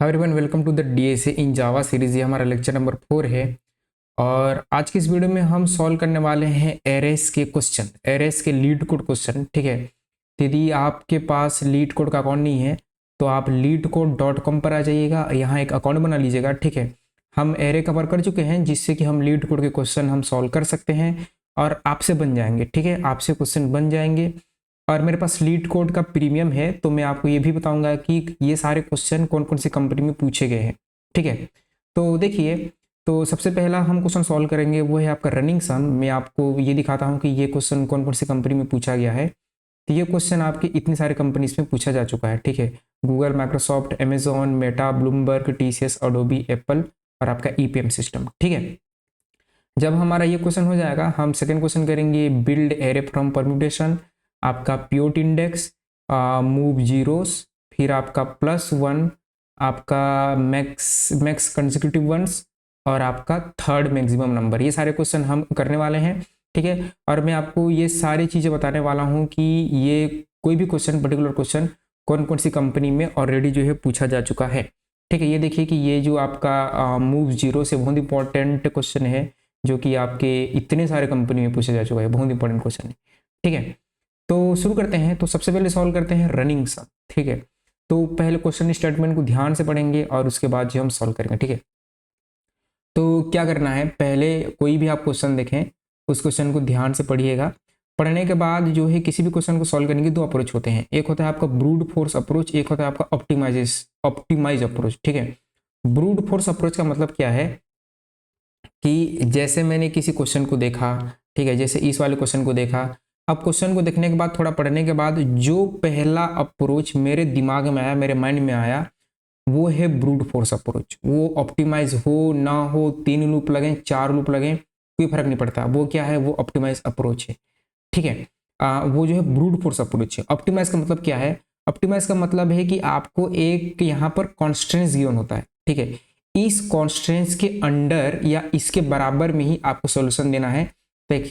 Hi everyone, welcome to the DSA in Java series. ये हमारा lecture number 4 है और आज की इस वीडियो में हम सॉल्व करने वाले हैं एरेस के क्वेश्चन, एरेस के लीड कोड क्वेश्चन। ठीक है, तो यदि आपके पास लीड कोड का अकाउंट नहीं है तो आप leadcode.com पर आ जाइएगा, यहाँ एक अकाउंट बना लीजिएगा। ठीक है, हम एरे कवर कर चुके हैं जिससे कि हम लीड कोड के क्वेश्चन हम सॉल्व कर सकते हैं और आपसे बन जाएंगे। ठीक है, आपसे क्वेश्चन बन जाएंगे और मेरे पास लीड कोड का प्रीमियम है तो मैं आपको ये भी बताऊंगा कि ये सारे क्वेश्चन कौन कौन सी कंपनी में पूछे गए हैं। ठीक है, तो देखिए, तो सबसे पहला हम क्वेश्चन सॉल्व करेंगे वो है आपका रनिंग सम। मैं आपको ये दिखाता हूँ कि ये क्वेश्चन कौन कौन सी कंपनी में पूछा गया है। तो ये क्वेश्चन आपके इतनी सारी कंपनीज में पूछा जा चुका है। ठीक है, Google, Microsoft, Amazon, Meta, Bloomberg, TCS, Adobe, Apple और आपका ईपीएम सिस्टम। ठीक है, जब हमारा ये क्वेश्चन हो जाएगा हम सेकेंड क्वेश्चन करेंगे बिल्ड एरे फ्रॉम परम्यूटेशन, आपका प्योट इंडेक्स, मूव जीरोस, फिर आपका +1, आपका मैक्स मैक्स कंसेक्यूटिव वंस और आपका थर्ड मैक्सिमम नंबर। ये सारे क्वेश्चन हम करने वाले हैं। ठीक है, और मैं आपको ये सारी चीज़ें बताने वाला हूँ कि ये कोई भी क्वेश्चन, पर्टिकुलर क्वेश्चन कौन कौन सी कंपनी में ऑलरेडी जो है पूछा जा चुका है। ठीक है, ये देखिए कि ये जो आपका मूव जीरो से बहुत इंपॉर्टेंट क्वेश्चन है जो कि आपके इतने सारे कंपनी में पूछा जा चुका है, बहुत इंपॉर्टेंट क्वेश्चन है। ठीक है, तो शुरू करते हैं। तो सबसे पहले सॉल्व करते हैं रनिंग सम। ठीक है, तो पहले क्वेश्चन स्टेटमेंट को ध्यान से पढ़ेंगे और उसके बाद जो हम सॉल्व करेंगे। ठीक है, तो क्या करना है, पहले कोई भी आप क्वेश्चन देखें उस क्वेश्चन को ध्यान से पढ़िएगा। पढ़ने के बाद जो है किसी भी क्वेश्चन को सॉल्व करने के दो अप्रोच होते हैं, एक होता है आपका ब्रूट फोर्स अप्रोच, एक होता है आपका ऑप्टिमाइज अप्रोच। ठीक है, ब्रूट फोर्स अप्रोच का मतलब क्या है कि जैसे मैंने किसी क्वेश्चन को देखा, ठीक है, जैसे इस वाले क्वेश्चन को देखा, अब क्वेश्चन को देखने के बाद थोड़ा पढ़ने के बाद जो पहला अप्रोच मेरे दिमाग में आया, मेरे माइंड में आया, वो है ब्रूट फोर्स अप्रोच। वो ऑप्टिमाइज हो ना हो, 3 लूप लगें, 4 लूप लगें, कोई फर्क नहीं पड़ता, वो क्या है, वो ऑप्टिमाइज अप्रोच है। ठीक है, वो जो है ब्रूट फोर्स अप्रोच है। ऑप्टिमाइज का मतलब क्या है, ऑप्टिमाइज का मतलब है कि आपको एक यहाँ पर कॉन्स्टेंस गिवन होता है। ठीक है, इस कॉन्स्टेंस के अंडर या इसके बराबर में ही आपको सॉल्यूशन देना है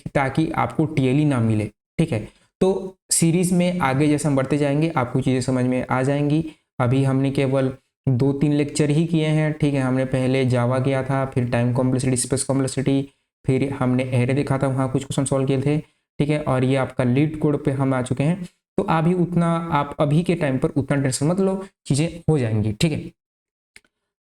ताकि आपको टीएलई ना मिले। ठीक है, तो सीरीज में आगे जैसे हम बढ़ते जाएंगे आपको चीज़ें समझ में आ जाएंगी। अभी हमने केवल 2-3 लेक्चर ही किए हैं। ठीक है, हमने पहले जावा किया था, फिर टाइम कॉम्प्लेक्सिटी, स्पेस कॉम्प्लेक्सिटी, फिर हमने एरे देखा था, वहाँ कुछ क्वेश्चन सॉल्व किए थे। ठीक है, और ये आपका लीड कोड पे हम आ चुके हैं। तो अभी उतना, आप अभी के टाइम पर उतना टेंशन मत लो, चीज़ें हो जाएंगी। ठीक है,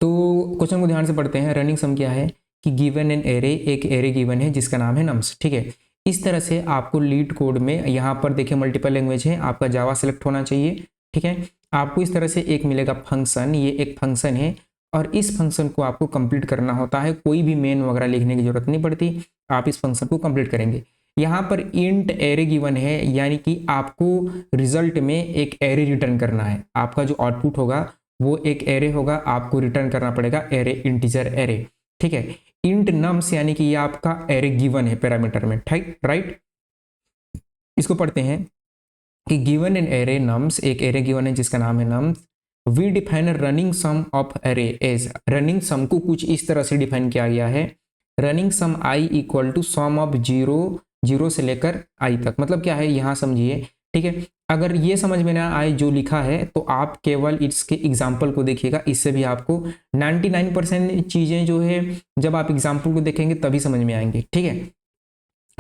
तो क्वेश्चन को ध्यान से पढ़ते हैं। रनिंग सम क्या है कि गिवन एन एरे, एक एरे गिवन है जिसका नाम है नम्स। ठीक है, इस तरह से आपको लीड कोड में यहाँ पर देखिए मल्टीपल लैंग्वेज है, आपका जावा सेलेक्ट होना चाहिए। ठीक है, आपको इस तरह से एक मिलेगा फंक्शन, ये एक फंक्शन है और इस फंक्शन को आपको कंप्लीट करना होता है, कोई भी मेन वगैरह लिखने की जरूरत नहीं पड़ती, आप इस फंक्शन को कंप्लीट करेंगे। यहाँ पर इंट एरे गिवन है, यानी कि आपको रिजल्ट में एक एरे रिटर्न करना है। आपका जो आउटपुट होगा वो एक एरे होगा, आपको रिटर्न करना पड़ेगा एरे, इंटीजर एरे। ठीक है, इंट नम्स यानी कि ये आपका एरे गिवन है पैरामीटर में। ठीक, राइट, इसको पढ़ते हैं कि गिवन एन एरे नम्स, एक एरे गिवन है जिसका नाम है नम्स। We define running sum of array as, running sum को कुछ इस तरह से डिफाइन किया गया है, running sum i equal to sum of zero से लेकर आई तक। मतलब क्या है यहाँ समझिए। ठीक है, अगर ये समझ में ना आए जो लिखा है तो आप केवल इसके एग्जाम्पल को देखिएगा, इससे भी आपको 99% चीज़ें जो है जब आप एग्जाम्पल को देखेंगे तभी समझ में आएंगे। ठीक है,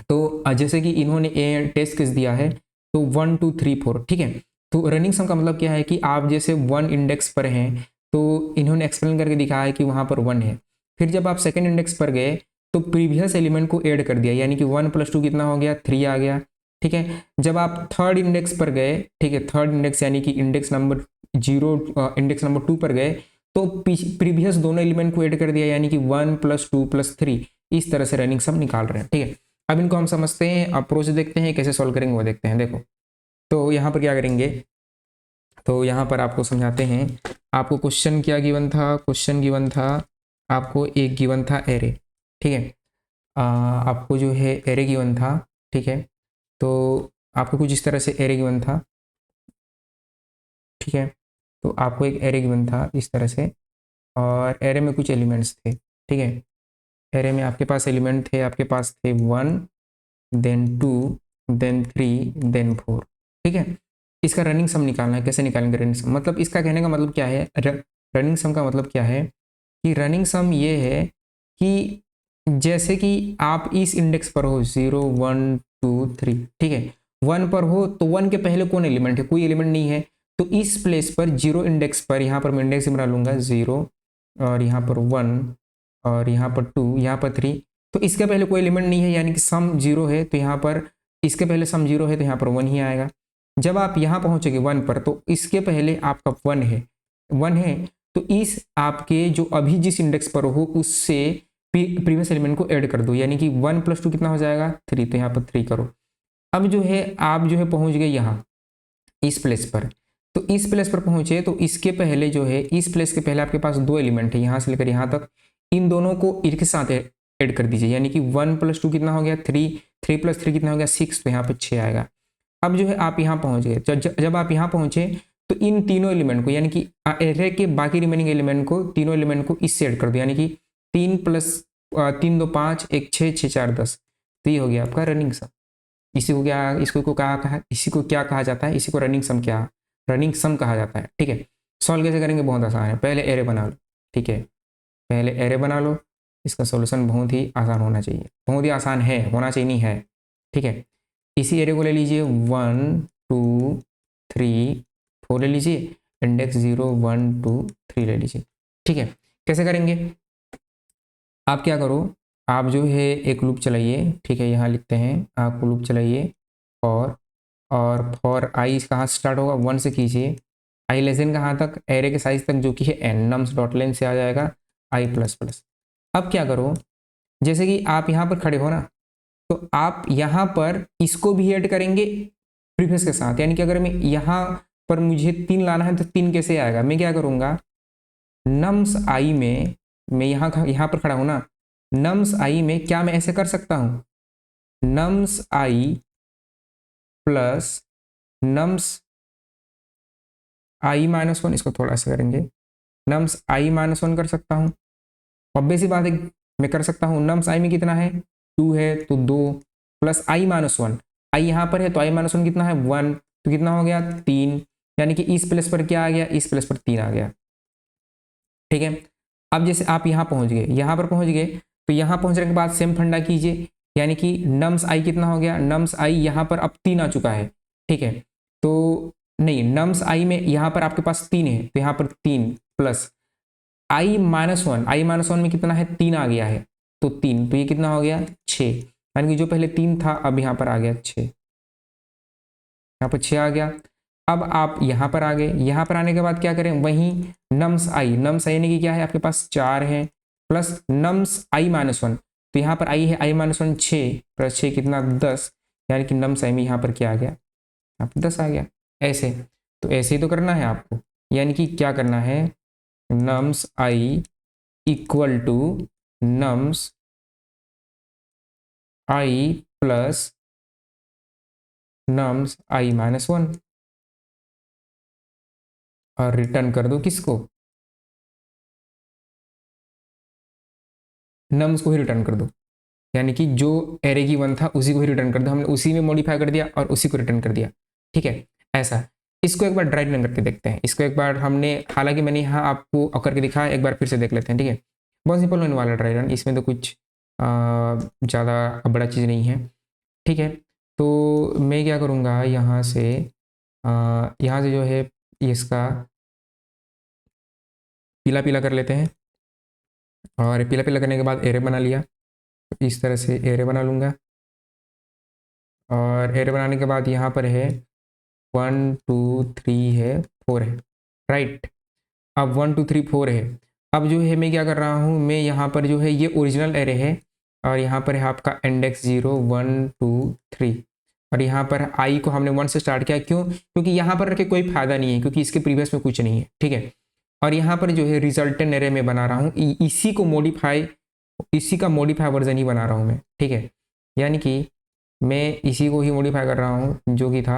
तो जैसे कि इन्होंने ए टेस्ट केस दिया है तो 1 2 3 4। ठीक है, तो रनिंग सम का मतलब क्या है कि आप जैसे 1 इंडेक्स पर हैं तो इन्होंने एक्सप्लेन करके दिखाया है कि वहाँ पर 1 है, फिर जब आप सेकेंड इंडेक्स पर गए तो प्रीवियस एलिमेंट को ऐड कर दिया, यानी कि 1 + 2 कितना हो गया, 3 आ गया। ठीक है, जब आप थर्ड इंडेक्स पर गए, ठीक है, थर्ड इंडेक्स यानी कि इंडेक्स नंबर 2 पर गए तो प्रीवियस दोनों एलिमेंट को ऐड कर दिया, यानी कि 1 + 2 + 3। इस तरह से रनिंग सम निकाल रहे हैं। ठीक है, अब इनको हम समझते हैं, अप्रोच देखते हैं, कैसे सॉल्व करेंगे वो देखते हैं। देखो, तो यहाँ पर क्या करेंगे, तो यहाँ पर आपको समझाते हैं। आपको क्वेश्चन क्या गिवन था, क्वेश्चन गिवन था आपको एक गिवन था एरे। ठीक है, आपको जो है एरे गिवन था। ठीक है, तो आपको कुछ इस तरह से एरे गिवन था। ठीक है, तो आपको एक एरे गिवन था इस तरह से और एरे में कुछ एलिमेंट्स थे। ठीक है, एरे में आपके पास एलिमेंट थे, आपके पास थे 1 देन 2 देन 3 देन 4। ठीक है, इसका रनिंग सम निकालना है। कैसे निकालेंगे रनिंग सम, मतलब इसका कहने का मतलब क्या है, रनिंग सम का मतलब क्या है कि रनिंग सम ये है कि जैसे कि आप इस इंडेक्स पर हो 0 1 2 3, ठीक है, 1 पर हो तो 1 के पहले कौन एलिमेंट है, कोई एलिमेंट नहीं है, तो इस प्लेस पर 0 इंडेक्स पर यहाँ पर मैं इंडेक्स बना लूंगा 0 और यहाँ पर 1 और यहाँ पर 2, यहाँ पर 3, तो इसके पहले कोई एलिमेंट नहीं है यानी कि सम 0 है, तो यहाँ पर इसके पहले सम 0 है तो यहाँ पर 1 ही आएगा। जब आप यहाँ पहुँचोगे 1 पर तो इसके पहले आपका 1 है, तो इस आपके जो अभी जिस इंडेक्स पर हो उससे प्रीवियस एलिमेंट को ऐड कर दो, यानी कि 1 + 2 कितना हो जाएगा 3, तो यहाँ पर 3 करो। अब जो है आप जो है पहुँच गए यहाँ इस प्लेस पर, तो इस प्लेस पर पहुंचे तो इसके पहले जो है इस प्लेस के पहले आपके पास 2 एलिमेंट है, यहाँ से लेकर यहाँ तक, इन दोनों को एक साथ ऐड कर दीजिए, यानी कि 1 + 2 कितना हो गया 3, 3 + 3 कितना हो गया 6, तो यहाँ पर 6 आएगा। अब जो है आप यहाँ पहुँच गए, जब आप यहाँ पहुँचे तो इन तीनों एलिमेंट को यानी कि एरे के बाकी रिमेनिंग एलिमेंट को, तीनों एलिमेंट को इससे ऐड कर दो, यानी कि 3 + 3 2 5 1 6 6 4 10, तो ये हो गया आपका रनिंग सम। इसी को क्या कहा जाता है, इसी को रनिंग सम कहा जाता है, ठीक है। सॉल्व कैसे करेंगे, बहुत आसान है, पहले एरे बना लो, ठीक है, पहले एरे बना लो, इसका सॉल्यूशन बहुत ही आसान होना चाहिए, बहुत ही आसान है, होना चाहिए नहीं है, ठीक है। इसी एरे को ले लीजिए 1 2 3 4 ले लीजिए, इंडेक्स 0 1 2 3 ले लीजिए, ठीक है। कैसे करेंगे, आप क्या करो, आप जो है एक लूप चलाइए, ठीक है, यहाँ लिखते हैं आप लूप चलाइए और फॉर आई कहाँ से स्टार्ट होगा 1 से कीजिए, आई लेसन कहाँ तक, एरे के साइज तक जो कि है n, नम्स डॉट लेन से आ जाएगा i प्लस प्लस। अब क्या करो, जैसे कि आप यहाँ पर खड़े हो ना, तो आप यहाँ पर इसको भी ऐड करेंगे प्रीवियस के साथ, यानी कि अगर मैं यहाँ पर मुझे 3 लाना है तो 3 कैसे आएगा, मैं क्या करूँगा, नम्स आई में, मैं यहाँ पर खड़ा हूँ ना, नम्स आई में क्या मैं ऐसे कर सकता हूँ, nums i plus nums i-1, इसको थोड़ा सा करेंगे, नम्स i-1 कर सकता हूँ, ऑब्वियस सी बात है मैं कर सकता हूँ, नम्स i में कितना है 2 है तो 2 प्लस i-1, i यहाँ पर है तो i-1 कितना है 1, तो कितना हो गया 3, यानी कि इस प्लेस पर क्या आ गया, इस प्लेस पर 3 आ गया, ठीक है। अब जैसे आप यहाँ पहुँच गए, यहाँ पर पहुँच गए, तो यहाँ पहुँचने के बाद सेम फंडा कीजिए, यानी कि नम्स i कितना हो गया, नम्स i यहाँ पर अब 3 आ चुका है, ठीक है, तो नहीं नम्स i में यहाँ पर आपके पास 3 है, तो यहाँ पर 3 प्लस i-1 में कितना है 3 आ गया है, तो 3, तो ये कितना हो गया 6, यानी कि जो पहले 3 था अब यहाँ पर आ गया 6, यहाँ पर 6 आ गया। अब आप यहाँ पर आ गए, यहाँ पर आने के बाद क्या करें, वहीं नम्स i यानी कि क्या है आपके पास 4 है, प्लस नम्स i-1, तो यहाँ पर i है i-1 6 प्लस 6 कितना 10, यानी कि नम्स i में यहाँ पर क्या आ गया, यहाँ पर 10 आ गया, ऐसे, तो ऐसे ही तो करना है आपको, यानी कि क्या करना है, nums i equal to nums i plus nums i-1 और रिटर्न कर दो किसको, नम्स को ही रिटर्न कर दो, यानी कि जो एरे की 1 था उसी को ही रिटर्न कर दो, हमने उसी में मॉडिफाई कर दिया और उसी को रिटर्न कर दिया, ठीक है। ऐसा, इसको एक बार ड्राई रन करके देखते हैं, इसको एक बार हमने, हालांकि मैंने यहाँ आपको करके दिखाया, एक बार फिर से देख लेते हैं, ठीक है। बहुत सिंपल होने वाला ड्राई रन, इसमें तो कुछ ज़्यादा बड़ा चीज़ नहीं है, ठीक है। तो मैं क्या करूँगा, यहाँ से जो है इसका पीला पीला कर लेते हैं, और पीला पीला करने के बाद एरे बना लिया, इस तरह से एरे बना लूँगा, और एरे बनाने के बाद यहाँ पर है 1 2 3 है 4 है, राइट। अब 1 2 3 4 है, अब जो है मैं क्या कर रहा हूँ, मैं यहाँ पर जो है ये ओरिजिनल एरे है, और यहाँ पर है आपका इंडेक्स 0 1 2 3, और यहाँ पर आई को हमने 1 से स्टार्ट किया, क्यों, क्योंकि यहाँ पर रखे कोई फायदा नहीं है, क्योंकि इसके प्रीवियस में कुछ नहीं है, ठीक है। और यहाँ पर जो है रिजल्टेंट एरे में बना रहा हूँ, इसी का मॉडिफाई वर्जन ही बना रहा हूँ मैं, ठीक है, यानी कि मैं इसी को ही मॉडिफाई कर रहा हूँ जो कि था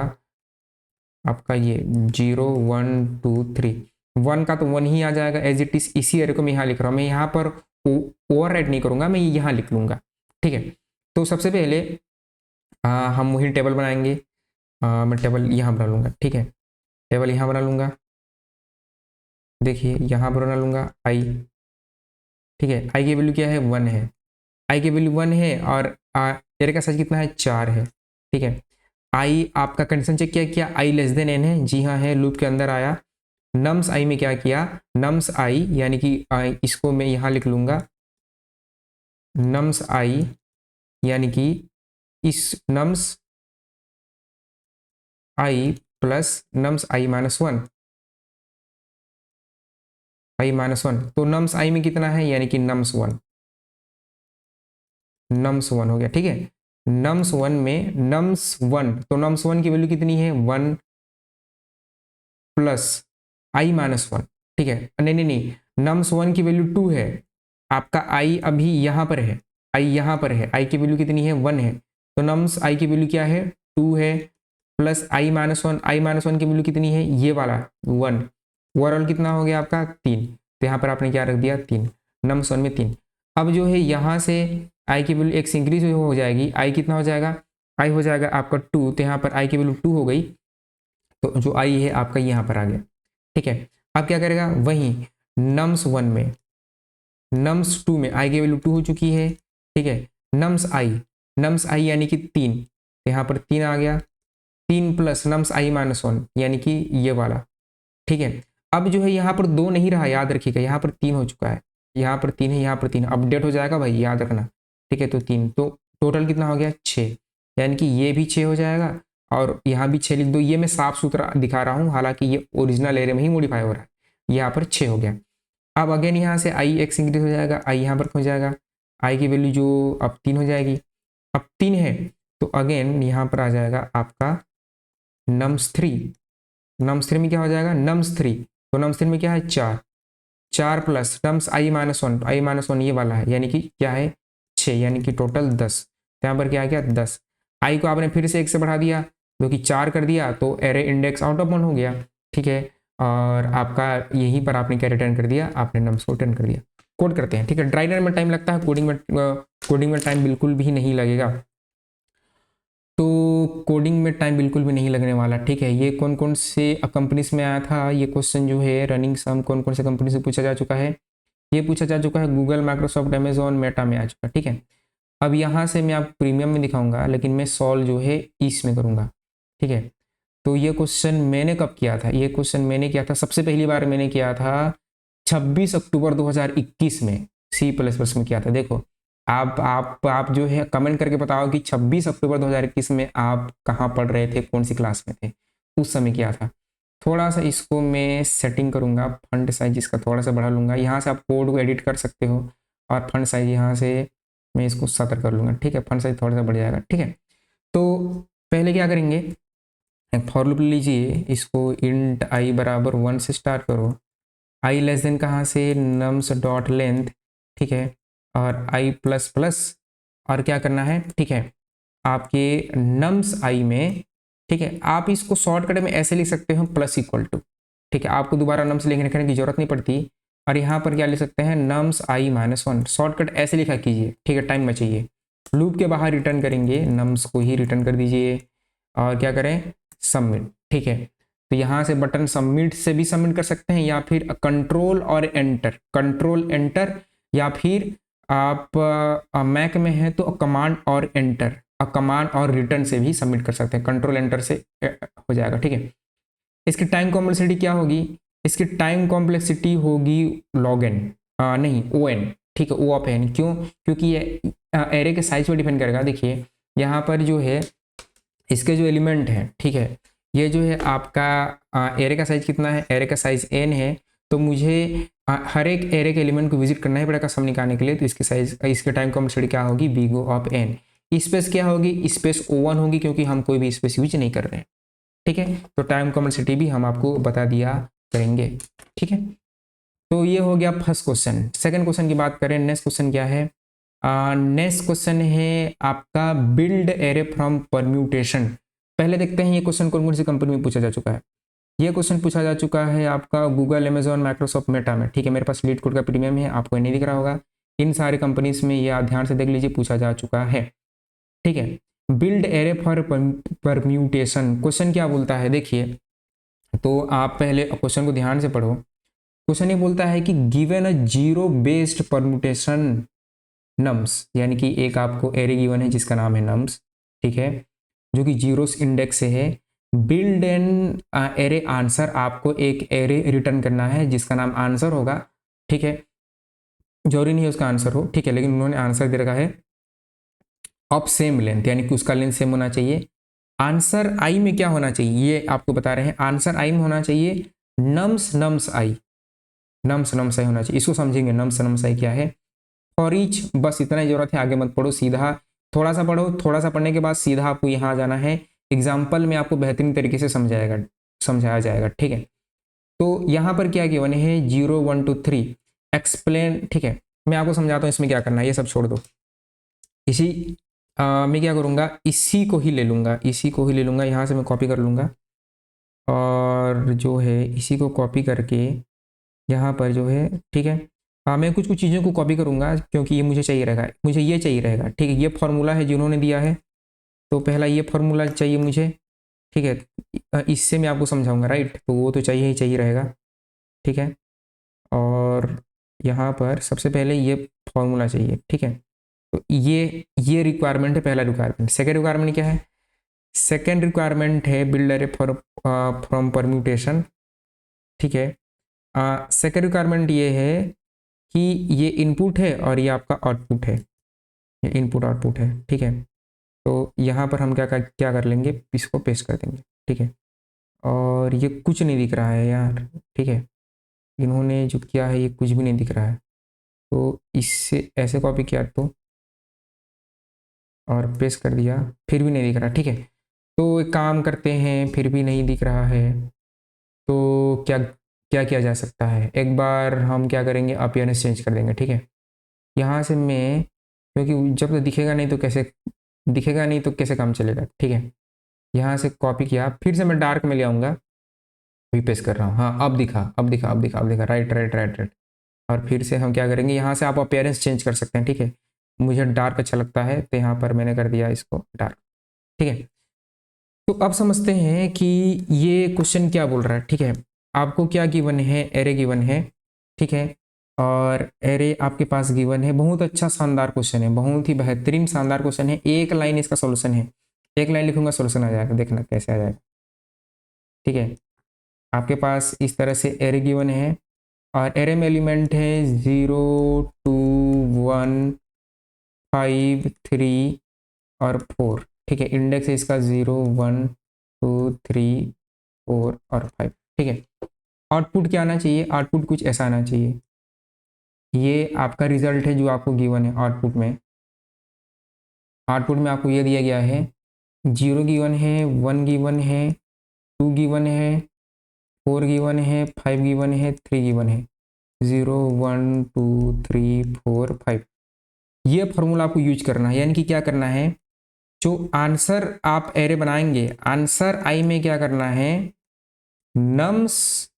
आपका ये 0 1 2 3, 1 का तो 1 ही आ जाएगा एज इट इज, इसी एरे को मैं यहाँ लिख रहा हूँ, मैं यहाँ पर ओवरराइट नहीं करूँगा, मैं यहाँ लिख लूँगा, ठीक है। तो सबसे पहले हम वही टेबल बनाएंगे, मैं टेबल यहाँ बना लूँगा, ठीक है, टेबल यहाँ बना लूँगा, देखिए यहाँ पर बना लूँगा आई, ठीक है। आई की वैल्यू क्या है 1 है, आई की वैल्यू 1 है और एरे का साइज कितना है 4 है, ठीक है। आई आपका कंडीशन चेक किया आई लेस देन एन है, जी हाँ है, लूप के अंदर आया। नम्स आई में क्या किया, नम्स आई यानी कि इसको मैं यहाँ लिख लूँगा नम्स आई, यानी कि इस nums i plus nums I minus one, I minus one, तो नम्स आई में कितना है यानी कि नम्स वन, नम्स वन हो गया, ठीक है। नम्स वन में नम्स वन, तो नम्स वन की वैल्यू कितनी है 1 प्लस आई माइनस वन, ठीक है। नहीं नहीं नहीं, नम्स वन की वैल्यू 2 है, आपका आई अभी यहाँ पर है, आई यहाँ पर है, आई की वैल्यू कितनी है 1 है, तो नम्स आई की वैल्यू क्या है 2 है, प्लस आई माइनस वन, आई माइनस वन की वैल्यू कितनी है ये वाला 1, ओवरऑल कितना हो गया आपका 3, तो यहाँ पर आपने क्या रख दिया 3, नम्स वन में 3। अब जो है यहाँ से आई की वैल्यू एक इंक्रीज हो जाएगी, आई कितना हो जाएगा, आई हो जाएगा आपका 2, तो यहाँ पर आई की वैल्यू 2 हो गई, तो जो आई है आपका यहाँ पर आ गया, ठीक है। अब क्या करेगा वहीं नम्स वन में, नम्स टू में आई की वैल्यू 2 हो चुकी है, ठीक है। नम्स आई यानी कि 3, यहाँ पर 3 आ गया, 3 प्लस नम्स आई माइनस वन यानी कि ये वाला, ठीक है। अब जो है यहाँ पर 2 नहीं रहा, याद रखिएगा, यहाँ पर 3 हो चुका है, यहाँ पर 3 है, यहाँ पर 3 अपडेट हो जाएगा भाई, याद रखना, ठीक है। तो 3, तो टोटल कितना हो गया 6, यानी कि ये भी 6 हो जाएगा और यहाँ भी 6 लिख दो, ये मैं साफ सुथरा दिखा रहा हूँ, हालांकि ये ओरिजिनल एरे में ही मॉडिफाई हो रहा है, यहाँ पर 6 हो गया। अब अगेन यहाँ से आई एक्स इंक्रीज हो जाएगा, आई यहाँ पर हो जाएगा, आई की वैल्यू जो अब 3 हो जाएगी, अब 3 है तो अगेन यहाँ पर आ जाएगा आपका नम्स 3, नम्स 3 में क्या हो जाएगा नम्स 3, तो नम्स 3 में क्या है 4, 4 प्लस नम्स आई माइनस वन, आई माइनस वन ये वाला है, यानी कि क्या है 6, यानी कि टोटल 10, तो यहाँ पर क्या आ गया 10। आई को आपने फिर से 1 से बढ़ा दिया, जो कि 4 कर दिया, तो एरे इंडेक्स आउट ऑफ 1 हो गया, ठीक है। और आपका यहीं पर आपने क्या रिटर्न कर दिया, आपने नम्स को रिटर्न कर दिया। कोड करते हैं, ठीक है। ड्राई रन में टाइम लगता है, कोडिंग में टाइम बिल्कुल भी नहीं लगेगा, तो कोडिंग में टाइम बिल्कुल भी नहीं लगने वाला, ठीक है। ये कौन कौन से कंपनीज में आया था ये क्वेश्चन जो है, रनिंग सम कौन कौन से कंपनी से पूछा जा चुका है, ये पूछा जा चुका है गूगल, माइक्रोसॉफ्ट, अमेजॉन, मेटा में आ चुका है, ठीक है। अब यहाँ से मैं आप प्रीमियम में दिखाऊंगा, लेकिन मैं सॉल्व जो है इसमें करूँगा, ठीक है। तो ये क्वेश्चन मैंने कब किया था, ये क्वेश्चन मैंने किया था सबसे पहली बार मैंने किया था 26 अक्टूबर 2021 में, C++ में किया था। देखो आप जो है कमेंट करके बताओ कि 26 अक्टूबर 2021 में आप कहाँ पढ़ रहे थे, कौन सी क्लास में थे, उस समय किया था। थोड़ा सा इसको मैं सेटिंग करूँगा, फंड साइज इसका थोड़ा सा बढ़ा लूँगा, यहाँ से आप कोड को एडिट कर सकते हो, और फंड साइज यहाँ से मैं इसको 70 कर लूँगा, ठीक है। फंड साइज थोड़ा सा बढ़ जाएगा, ठीक है। तो पहले क्या करेंगे, फॉर लूप लीजिए, इसको इंट आई बराबर 1 से स्टार्ट करो, आई लेस देन कहाँ से नम्स डॉट लेंथ, ठीक है, और आई प्लस प्लस, और क्या करना है, ठीक है, आपके नम्स आई में, ठीक है। आप इसको शॉर्टकट में ऐसे लिख सकते हो प्लस इक्वल टू, ठीक है, आपको दोबारा नम्स लिखने की जरूरत नहीं पड़ती, और यहाँ पर क्या लिख सकते हैं नम्स आई माइनस वन, शॉर्टकट ऐसे लिखा कीजिए, ठीक है, टाइम बचाइए। लूप के बाहर रिटर्न करेंगे, नम्स को ही रिटर्न कर दीजिए, और क्या करें सबमिट, ठीक है। तो यहाँ से बटन सबमिट से भी सबमिट कर सकते हैं, या फिर कंट्रोल और एंटर, कंट्रोल एंटर, या फिर आप मैक में है तो कमांड और एंटर, कमांड और रिटर्न से भी सबमिट कर सकते हैं, कंट्रोल एंटर से हो जाएगा, ठीक है। इसकी टाइम कॉम्प्लेक्सिटी क्या होगी, इसकी टाइम कॉम्प्लेक्सिटी होगी लॉग एन, नहीं ओ एन, ठीक है, ओ ऑफ एन, क्यों, क्योंकि ये एरे के साइज पर डिपेंड करेगा। देखिए यहाँ पर जो है इसके जो एलिमेंट हैं, ठीक है, ये जो है आपका एरे का साइज कितना है, एरे का साइज n है, तो मुझे हर एक एरे के एलिमेंट को विजिट करना ही पड़ेगा सम निकालने के लिए, तो इसके साइज, इसके टाइम कॉम्प्लेक्सिटी क्या होगी बिग ऑफ n, स्पेस क्या होगी, स्पेस O1 होगी, क्योंकि हम कोई भी स्पेस यूज नहीं कर रहे हैं, ठीक है। तो टाइम कॉम्प्लेक्सिटी भी हम आपको बता दिया करेंगे, ठीक है। तो ये हो गया फर्स्ट क्वेश्चन। सेकंड क्वेश्चन की बात करें, नेक्स्ट क्वेश्चन क्या है, नेक्स्ट क्वेश्चन है आपका बिल्ड एरे फ्रॉम परम्यूटेशन। पहले देखते हैं ये क्वेश्चन कौन कौन सी कंपनी में पूछा जा चुका है। ये क्वेश्चन पूछा जा चुका है आपका गूगल, अमेजॉन, माइक्रोसॉफ्ट, मेटा में, ठीक है। मेरे पास लीड कोड का प्रीमियम है, आपको नहीं दिख रहा होगा, इन सारे कंपनीज में ये आप ध्यान से देख लीजिए पूछा जा चुका है, ठीक है। Build array for permutation, question क्या बोलता है देखिए, तो आप पहले क्वेश्चन को ध्यान से पढ़ो। क्वेश्चन ये बोलता है कि given a zero based permutation nums, यानी कि एक आपको एरे गिवन है जिसका नाम है नम्स, ठीक है, जो कि जीरोस इंडेक्स से है। बिल्ड एन एरे आंसर, आपको एक एरे रिटर्न करना है जिसका नाम आंसर होगा, ठीक है, जरूरी नहीं है उसका आंसर हो, ठीक है, लेकिन उन्होंने आंसर दे रखा है ऑफ सेम लेंथ, यानी कि उसका लेंथ सेम होना चाहिए। आंसर आई में क्या होना चाहिए ये आपको बता रहे हैं, आंसर आई में होना चाहिए नम्स नम्स आई, नम्स नम्स आई होना चाहिए, इसको समझेंगे नम्स नम्स आई क्या है। फॉर ईच, बस इतना ही जरूरत है, आगे मत पढ़ो, सीधा थोड़ा सा पढ़ो, थोड़ा सा पढ़ने के बाद सीधा आपको यहाँ आ जाना है, एग्जाम्पल में आपको बेहतरीन तरीके से समझाया जाएगा, ठीक है। तो यहाँ पर क्या गिवन है, 0 1 2 3 एक्सप्लेन, ठीक है, मैं आपको समझाता हूँ इसमें क्या करना है, ये सब छोड़ दो। इसी मैं क्या करूँगा, इसी को ही ले लूँगा, इसी को ही ले लूँगा, यहाँ से मैं कॉपी कर लूँगा, और जो है इसी को कॉपी करके यहाँ पर जो है, ठीक है, मैं कुछ कुछ चीज़ों को कॉपी करूँगा क्योंकि ये मुझे चाहिए रहेगा, मुझे ये चाहिए रहेगा, ठीक है, ये फॉर्मूला है जिन्होंने दिया है, तो पहला ये फॉर्मूला चाहिए मुझे, ठीक है, इससे मैं आपको समझाऊंगा, राइट, तो वो तो चाहिए ही चाहिए रहेगा, ठीक है, और यहाँ पर सबसे पहले ये फॉर्मूला चाहिए, ठीक है, तो ये रिक्वायरमेंट है, पहला रिक्वायरमेंट। सेकेंड रिक्वायरमेंट क्या है, सेकेंड रिक्वायरमेंट है बिल्ड अरे फ्रॉम परम्यूटेशन, ठीक है। सेकेंड रिक्वायरमेंट ये है कि ये इनपुट है और ये आपका आउटपुट है, ये इनपुट आउटपुट है, ठीक है, तो यहाँ पर हम क्या कर लेंगे, इसको पेस्ट कर देंगे, ठीक है, और ये कुछ नहीं दिख रहा है यार, ठीक है, इन्होंने जो किया है ये कुछ भी नहीं दिख रहा है, तो इससे ऐसे कॉपी किया तो और पेस्ट कर दिया, फिर भी नहीं दिख रहा, ठीक है, तो एक काम करते हैं, फिर भी नहीं दिख रहा है, तो क्या क्या किया जा सकता है, एक बार हम क्या करेंगे, अपीयरेंस चेंज कर देंगे, ठीक है, यहाँ से मैं, क्योंकि जब तक दिखेगा नहीं तो कैसे काम चलेगा, ठीक है, यहाँ से कॉपी किया, फिर से मैं डार्क में ले आऊँगा, अभी पेस्ट कर रहा हूँ, हाँ अब दिखा, अब दिखा, अब दिखा, अब दिखा, राइट राइट राइट राइट, और फिर से हम क्या करेंगे, यहाँ से आप अपीयरेंस चेंज कर सकते हैं, ठीक है, मुझे डार्क अच्छा लगता है तो यहाँ पर मैंने कर दिया इसको डार्क, ठीक है। तो अब समझते हैं कि ये क्वेश्चन क्या बोल रहा है, ठीक है, आपको क्या गिवन है, एरे गिवन है, ठीक है, और एरे आपके पास गिवन है, बहुत अच्छा शानदार क्वेश्चन है, बहुत ही बेहतरीन शानदार क्वेश्चन है, एक लाइन इसका सॉल्यूशन है, एक लाइन लिखूंगा सॉल्यूशन आ जाएगा, देखना कैसे आ जाएगा, ठीक है, आपके पास इस तरह से एरे गिवन है, और एरे में एलिमेंट है 0 2 1 5 3 और 4, ठीक है, इंडेक्स है इसका 0 1 2 3 4 और 5, ठीक है। आउटपुट क्या आना चाहिए, आउटपुट कुछ ऐसा आना चाहिए, ये आपका रिजल्ट है जो आपको गिवन है, आउटपुट में आपको ये दिया गया है, 0 गिवन है, 1 गिवन है, 2 गिवन है, 4 गिवन है, 5 गिवन है, 3 गिवन है, 0 1 2 3 4 5, ये फॉर्मूला आपको यूज करना है, यानी कि क्या करना है, जो आंसर आप एरे बनाएंगे, आंसर आई में क्या करना है, नम्स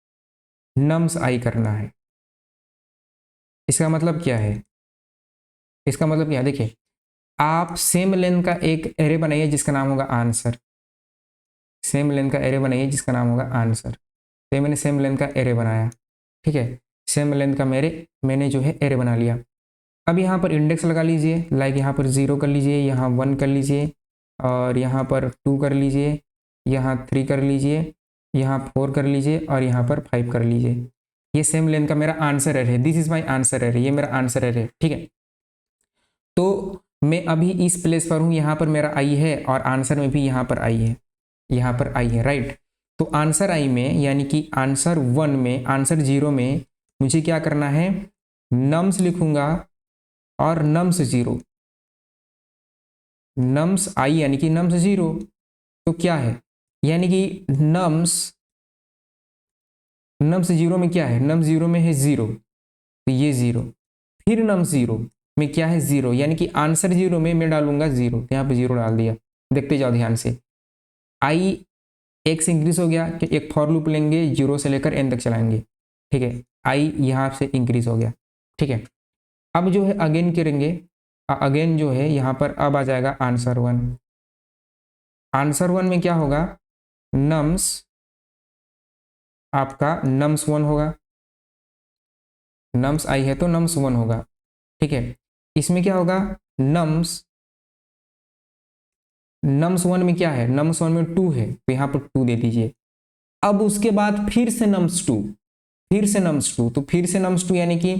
नम्स आई करना है। इसका मतलब क्या है, इसका मतलब क्या है, देखिए, आप सेम लेंथ का एक एरे बनाइए जिसका नाम होगा आंसर, सेम लेंथ का एरे बनाइए जिसका नाम होगा आंसर, तो मैंने सेम लेंथ का एरे बनाया, ठीक है, सेम लेंथ का मैंने जो है एरे बना लिया। अब यहाँ पर इंडेक्स लगा लीजिए, लाइक यहाँ पर 0 कर लीजिए, यहाँ 1 कर लीजिए, और यहाँ पर 2 कर लीजिए, यहाँ 3 कर लीजिए, यहाँ 4 कर लीजिए, और यहाँ पर 5 कर लीजिए, ये सेम लेंथ का मेरा आंसर एरे है, this is my answer array, ये मेरा आंसर एरे है, ठीक है। तो मैं अभी इस प्लेस पर हूँ, यहाँ पर मेरा आई है, और आंसर में भी यहाँ पर आई है, यहाँ पर आई है, राइट, तो आंसर आई में, यानी कि आंसर 1 में, आंसर 0 में मुझे क्या करना है, नम्स लिखूंगा, और नम्स 0, नम्स आई यानी कि नम्स 0, तो क्या है, यानी कि नम्स नम्स 0 में क्या है, नम्स 0 में है 0, तो ये 0, फिर नम्स 0 में क्या है, 0, यानी कि आंसर 0 में मैं डालूंगा 0, तो यहाँ पे 0 डाल दिया, देखते जाओ ध्यान से, आई 1 से इंक्रीज हो गया, कि एक फॉर लूप लेंगे 0 से लेकर n तक चलाएंगे, ठीक है, आई यहाँ से इंक्रीज हो गया, ठीक है। अब जो है अगेन करेंगे, अगेन जो है यहाँ पर अब आ जाएगा आंसर 1, आंसर 1 में क्या होगा, नम्स आपका नम्स 1 होगा, नम्स आई है तो नम्स 1 होगा, ठीक है। इसमें क्या होगा, नम्स 1 में क्या है, नम्स 1 में 2 है तो यहाँ पर 2 दे दीजिए। अब उसके बाद फिर से नम्स 2, फिर से नम्स 2, तो फिर से नम्स 2 यानी कि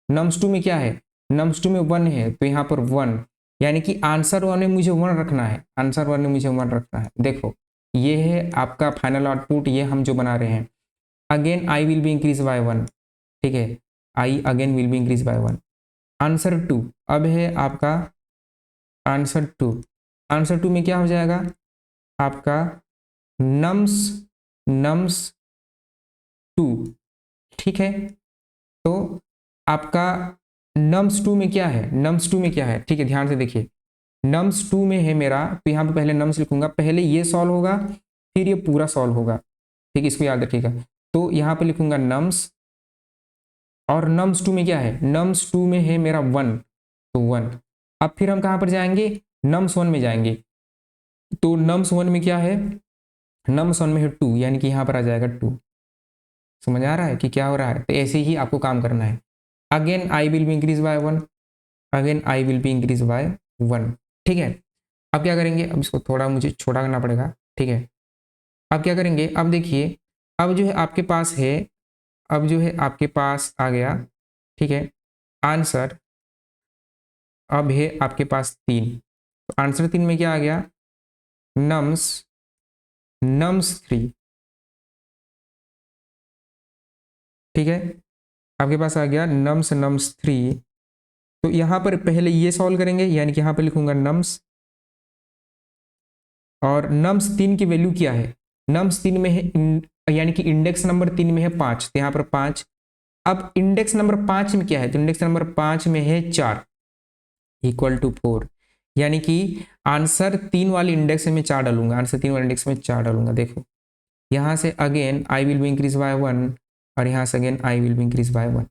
नम्स 2 में क्या है, नम्स 2 में 1 है तो यहाँ पर 1, यानी कि आंसर 1 में मुझे 1 रखना है, आंसर 1 में मुझे 1 रखना है। देखो ये है आपका फाइनल आउटपुट, ये हम जो बना रहे हैं। Again I will be increase by 1, ठीक है, I again will be increase by 1। Answer 2 अब है आपका आंसर 2, आंसर 2 में क्या हो जाएगा आपका नम्स नम्स 2, ठीक है। तो आपका नम्स 2 में क्या है, नम्स 2 में क्या है, ठीक है, ध्यान से देखिए। नम्स 2 में है मेरा, तो यहाँ पे पहले नम्स लिखूंगा, पहले ये सॉल्व होगा फिर ये पूरा सॉल्व होगा, ठीक है, इसको याद रखिएगा। तो यहाँ पे लिखूंगा नम्स, और नम्स 2 में क्या है, नम्स 2 में है मेरा 1, तो 1। अब फिर हम कहाँ पर जाएंगे, नम्स 1 में जाएंगे। तो नम्स 1 में क्या है, नम्स 1 में है 2, यानी कि यहाँ पर आ जाएगा 2। समझ आ रहा है कि क्या हो रहा है, तो ऐसे ही आपको काम करना है। Again I will be increase by 1, again I will be increase by 1, ठीक है। अब क्या करेंगे, अब इसको थोड़ा मुझे छोटा करना पड़ेगा, ठीक है। अब क्या करेंगे, अब देखिए, अब जो है आपके पास है, अब जो है आपके पास आ गया, ठीक है, आंसर। अब है आपके पास 3, तो आंसर 3 में क्या आ गया, नम्स नम्स 3, ठीक है, आपके पास आ गया नम्स 3। तो यहाँ पर पहले ये सॉल्व करेंगे, यानी कि यहाँ पर लिखूंगा नम्स, और नम्स 3 की वैल्यू क्या है, नम्स 3 में है यानी कि इंडेक्स नंबर 3 में है 5, तो यहाँ पर 5। अब इंडेक्स नंबर 5 में क्या है, तो इंडेक्स नंबर 5 में है 4 इक्वल टू 4, यानी कि आंसर 3 वाले इंडेक्स में 4 डालूंगा, आंसर 3 वाले इंडेक्स में 4 डालूंगा। देखो यहाँ से again I will be increase by 1, और यहाँ से again I will be increase by 1,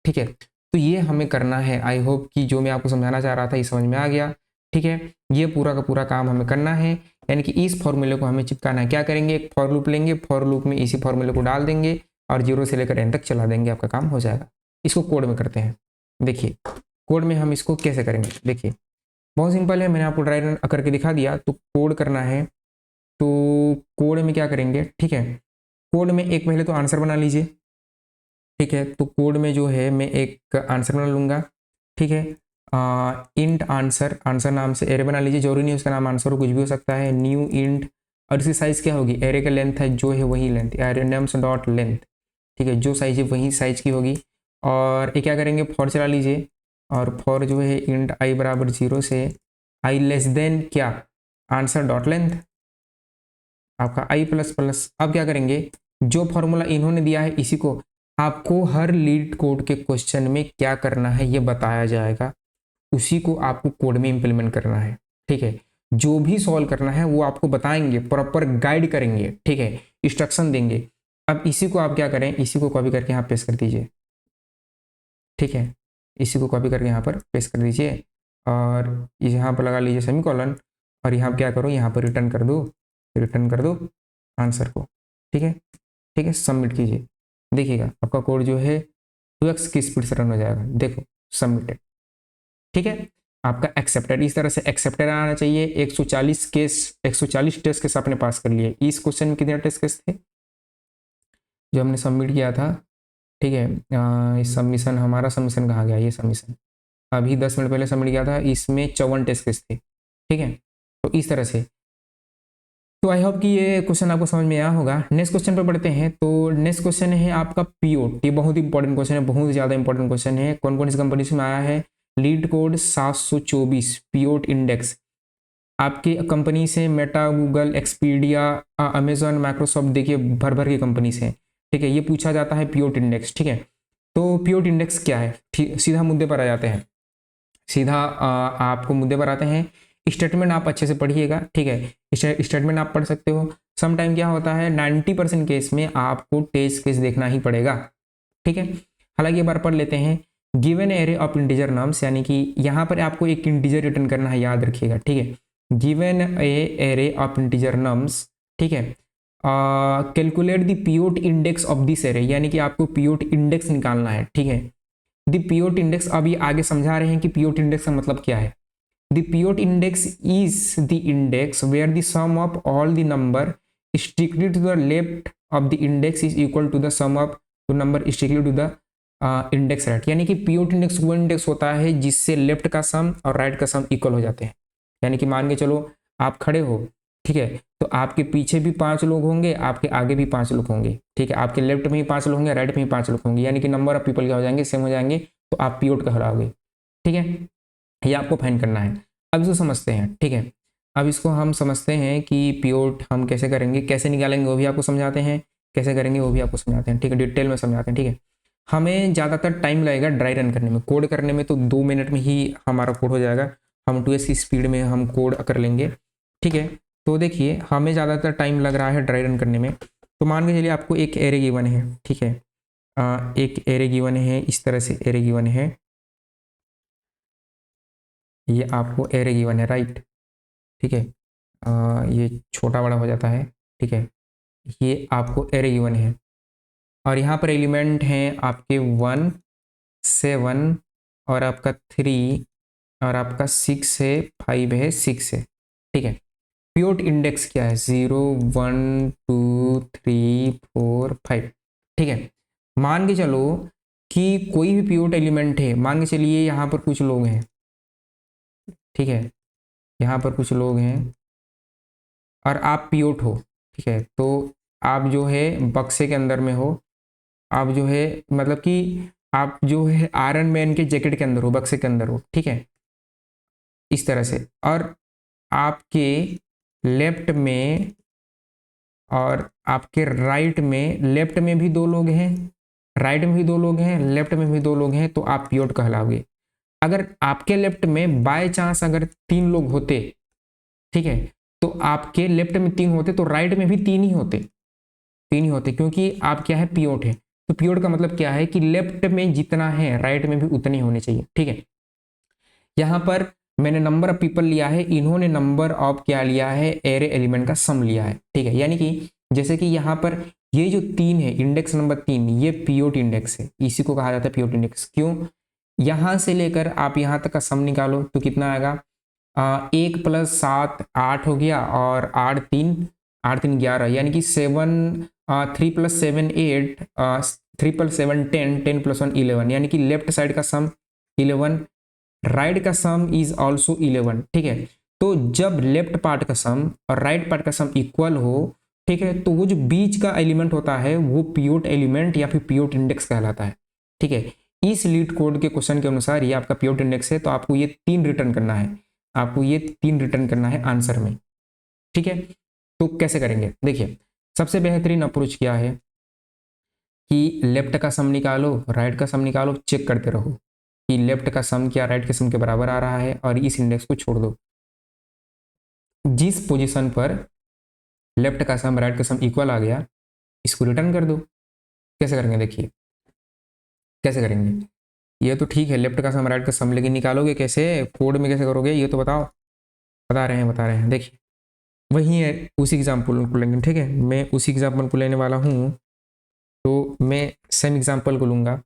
ठीक है। तो ये हमें करना है। आई होप कि जो मैं आपको समझाना चाह रहा था ये समझ में आ गया, ठीक है। ये पूरा का पूरा काम हमें करना है, यानी कि इस फॉर्मूले को हमें चिपकाना है। क्या करेंगे, एक फॉर लूप लेंगे, फॉर लूप में इसी फॉर्मूले को डाल देंगे और 0 से लेकर एन तक चला देंगे, आपका काम हो जाएगा। इसको कोड में करते हैं। देखिए कोड में हम इसको कैसे करेंगे, देखिए बहुत सिंपल है, मैंने आपको ड्राई रन करके दिखा दिया। तो कोड करना है, तो कोड में क्या करेंगे, ठीक है, कोड में एक पहले तो आंसर बना लीजिए, ठीक है। तो कोड में जो है मैं एक आंसर बना लूँगा, ठीक है। इंट आंसर, आंसर नाम से एरे बना लीजिए, जरूरी नहीं उसका नाम आंसर हो, कुछ भी हो सकता है। न्यू इंट, और इसकी साइज़ क्या होगी, एरे का लेंथ है जो है वही length, array names dot length, ठीक है, जो साइज है वही साइज की होगी। और ये क्या करेंगे, फॉर चला लीजिए, और फॉर जो है इंट आई बराबर 0 से आई लेस देन क्या, आंसर डॉट लेंथ आपका आई प्लस प्लस। अब क्या करेंगे, जो फॉर्मूला इन्होंने दिया है इसी को आपको हर लीड कोड के क्वेश्चन में क्या करना है ये बताया जाएगा, उसी को आपको कोड में इंप्लीमेंट करना है, ठीक है। जो भी सॉल्व करना है वो आपको बताएंगे, प्रॉपर गाइड करेंगे, ठीक है, इंस्ट्रक्शन देंगे। अब इसी को आप क्या करें, इसी को कॉपी करके यहाँ पेस्ट कर दीजिए, ठीक है, इसी को कॉपी करके यहाँ पर पेस्ट कर दीजिए, और यहाँ पर लगा लीजिए सेमीकोलन, और यहाँ क्या करो, यहाँ पर रिटर्न कर दो आंसर को, ठीक है, ठीक है, सबमिट कीजिए। देखिएगा आपका कोड जो है 2x की स्पीड से रन हो जाएगा। देखो सबमिटेड, ठीक है, आपका एक्सेप्टेड। इस तरह से एक्सेप्टेड आना चाहिए। 140 केस, 140 टेस्ट केस आपने पास कर लिए। इस क्वेश्चन में कितने टेस्ट केस थे जो हमने सबमिट किया था, ठीक है। इस सबमिशन, हमारा सबमिशन कहाँ गया, ये सबमिशन अभी 10 मिनट पहले सबमिट किया था, इसमें 54 टेस्ट केस थे, ठीक है। तो इस तरह से, तो आई होप कि ये क्वेश्चन आपको समझ में आया होगा। नेक्स्ट क्वेश्चन पर बढ़ते हैं। तो नेक्स्ट क्वेश्चन है आपका पीओट, ये बहुत इंपॉर्टेंट क्वेश्चन है, बहुत ज़्यादा इंपॉर्टेंट क्वेश्चन है। कौन कौन सी कंपनी में आया है, लीड कोड 724 पीओट इंडेक्स आपकी कंपनी से, Meta, Google, Expedia, Amazon, Microsoft, देखिए भर भर की कंपनी से, ठीक है। ये पूछा जाता है पीओट इंडेक्स, ठीक है। तो पीओट इंडेक्स क्या है, सीधा मुद्दे पर आ जाते हैं, सीधा आपको मुद्दे पर आते हैं। स्टेटमेंट आप अच्छे से पढ़िएगा, ठीक है, स्टेटमेंट आप पढ़ सकते हो। सम टाइम क्या होता है 90% केस में आपको टेस्ट केस देखना ही पड़ेगा, ठीक है। हालांकि एक बार पढ़ लेते हैं। Given array of integer nums, यानी कि यहाँ पर आपको एक इंटीजर रिटर्न करना है, याद रखिएगा, ठीक है। Given array of integer nums, ठीक है। Calculate the pivot index of this array, यानी कि आपको पीओट इंडेक्स निकालना है, ठीक है। द पीओट इंडेक्स, अब ये आगे समझा रहे हैं कि पीओट इंडेक्स का मतलब क्या है। The pivot index is the index where the sum of all the number strictly to the left of the index is equal to the sum of the number strictly to the index right. यानी कि पीओट index वो index होता है जिससे left का सम और right का sum equal हो जाते हैं। यानी कि मान के चलो आप खड़े हो, ठीक है, तो आपके पीछे भी 5 लोग होंगे, आपके आगे भी 5 लोग होंगे, ठीक है, आपके लेफ्ट में ही 5 लोग होंगे, राइट में ही 5 लोग होंगे, यानी कि नंबर ऑफ पीपल क्या हो जाएंगे, सेम हो जाएंगे, तो आप पीओट कहलाओगे। ठीक है, ये आपको फाइंड करना है। अब इसको समझते हैं, ठीक है, अब इसको हम समझते हैं कि पीओट हम कैसे करेंगे, कैसे निकालेंगे वो भी आपको समझाते हैं, कैसे करेंगे वो भी आपको समझाते हैं, ठीक है, डिटेल में समझाते हैं। ठीक है, हमें ज़्यादातर टाइम लगेगा ड्राई रन करने में, कोड करने में तो 2 मिनट में ही हमारा कोड हो जाएगा, हम 2s की स्पीड में हम कोड कर लेंगे। ठीक है, तो देखिए हमें ज़्यादातर टाइम लग रहा है ड्राई रन करने में। तो मान के चलिए आपको एक एरे गिवन है, ठीक है, एक एरे गिवन है, इस तरह से एरे गिवन है, ये आपको एरे गिवन है राइट। ठीक है, ये छोटा बड़ा हो जाता है, ठीक है, ये आपको एरे गिवन है और यहाँ पर एलिमेंट हैं आपके 1 7 और आपका 3 और आपका 6 है, 5 है, 6 है। ठीक है, पीओट इंडेक्स क्या है, 0 1 2 3 4 5। ठीक है, मान के चलो कि कोई भी पीओट एलिमेंट है, मान के चलिए यहाँ पर कुछ लोग हैं, ठीक है, यहाँ पर कुछ लोग हैं और आप पीओट हो, ठीक है, तो आप जो है बक्से के अंदर में हो, आप जो है मतलब कि आप जो है आयरन मैन के जैकेट के अंदर हो, बक्से के अंदर हो, ठीक है, इस तरह से, और आपके लेफ्ट में और आपके राइट में, लेफ्ट में भी 2 लोग हैं, राइट में भी 2 लोग हैं, लेफ्ट में भी 2 लोग हैं, तो आप पीओट कहलाओगे। अगर आपके लेफ्ट में बाय चांस अगर 3 लोग होते, ठीक है, तो आपके लेफ्ट में 3 होते तो राइट में भी 3 ही होते, 3 ही होते, क्योंकि आप क्या है, पीओट है। तो पीओट का मतलब क्या है कि लेफ्ट में जितना है राइट में भी उतने होने चाहिए। ठीक है, यहाँ पर मैंने नंबर ऑफ पीपल लिया है, इन्होंने नंबर ऑफ क्या लिया है, एरे एलिमेंट का सम लिया है। ठीक है, यानी कि जैसे कि यहाँ पर ये जो 3 है, इंडेक्स नंबर 3, ये पीओट इंडेक्स है, इसी को कहा जाता है पीओट इंडेक्स। क्यों, यहाँ से लेकर आप यहाँ तक का सम निकालो तो कितना आएगा, 1 + 7 8 हो गया और 8 3 11, यानी कि 7 3 + 7 8 3 + 7 10 10 + 1 11, यानी कि लेफ्ट साइड का सम 11, राइट का सम इज ऑल्सो 11। ठीक है, तो जब लेफ्ट पार्ट का सम और राइट पार्ट का सम इक्वल हो, ठीक है, तो वो जो बीच का एलिमेंट होता है वो पीओट एलिमेंट या फिर पीओट इंडेक्स कहलाता है। ठीक है, इस लीड कोड के क्वेश्चन के अनुसार ये आपका पीओट इंडेक्स है, तो आपको ये 3 रिटर्न करना है, आपको ये 3 रिटर्न करना है आंसर में। ठीक है, तो कैसे करेंगे, देखिए सबसे बेहतरीन अप्रोच क्या है कि लेफ्ट का सम निकालो, राइट का सम निकालो, चेक करते रहो कि लेफ्ट का सम क्या राइट के सम के बराबर आ रहा है, और इस इंडेक्स को छोड़ दो। जिस पोजीशन पर लेफ्ट का सम राइट का सम इक्वल आ गया, इसको रिटर्न कर दो। कैसे करेंगे, देखिए कैसे करेंगे। ये तो ठीक है, लेफ्ट का सम राइट का सम, लेकिन निकालोगे कैसे, कोड में कैसे करोगे ये तो बताओ। बता रहे हैं, देखिए वही है, उसी एग्जाम्पल को लेंगे। ठीक है, मैं उसी एग्जाम्पल को लेने वाला हूँ, तो मैं सेम एग्जाम्पल को लूँगा।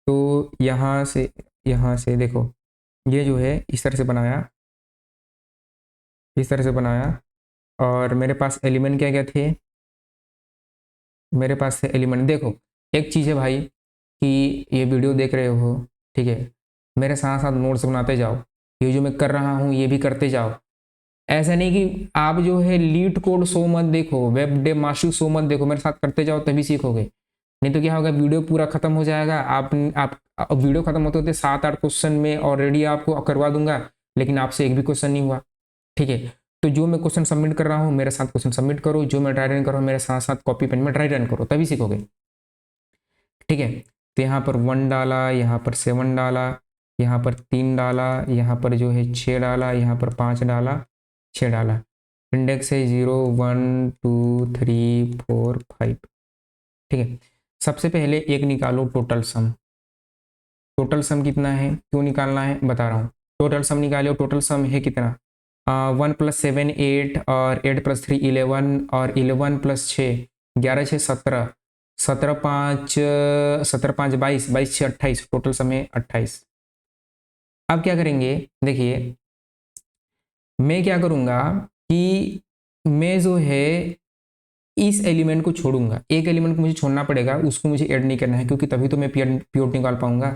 तो यहाँ से देखो, ये जो है इस तरह से बनाया, इस तरह से बनाया, और मेरे पास एलिमेंट क्या क्या थे, मेरे पास थे एलिमेंट। देखो एक चीज़ है भाई कि ये वीडियो देख रहे हो, ठीक है, मेरे साथ साथ नोट्स बनाते जाओ, ये जो मैं कर रहा हूँ ये भी करते जाओ। ऐसा नहीं कि आप जो है लीड कोड शो मत देखो, वेब डेव मास्टर शो मत देखो, मेरे साथ करते जाओ तभी सीखोगे। नहीं तो क्या होगा, वीडियो पूरा खत्म हो जाएगा, आप वीडियो खत्म होते होते 7-8 क्वेश्चन में ऑलरेडी आपको करवा दूंगा, लेकिन आपसे एक भी क्वेश्चन नहीं हुआ। ठीक है, तो जो मैं क्वेश्चन सबमिट कर रहा हूँ मेरे साथ क्वेश्चन सबमिट करो, जो मैं ड्राई रन कर रहा हूँ मेरे साथ साथ कॉपी पेन में ड्राई रन करो, तभी सीखोगे। ठीक है, तो यहाँ पर 1 डाला, यहाँ पर 7 डाला, यहाँ पर 3 डाला, यहाँ पर जो है 6 डाला, यहाँ पर 5 डाला, 6 डाला। इंडेक्स है 0 1 2 3 4 5। ठीक है, सबसे पहले एक निकालो टोटल सम। टोटल सम कितना है, क्यों निकालना है बता रहा हूँ। टोटल सम निकालो, टोटल सम है कितना, 1 + 7 8 और 8 + 3 11 और 11 + 6 11 6 17 17 5 22, 22 6 28, टोटल समय 28। अब क्या करेंगे, देखिए मैं क्या करूँगा कि मैं जो है इस एलिमेंट को छोड़ूंगा, एक एलिमेंट को मुझे छोड़ना पड़ेगा, उसको मुझे ऐड नहीं करना है क्योंकि तभी तो मैं पीओट निकाल पाऊंगा।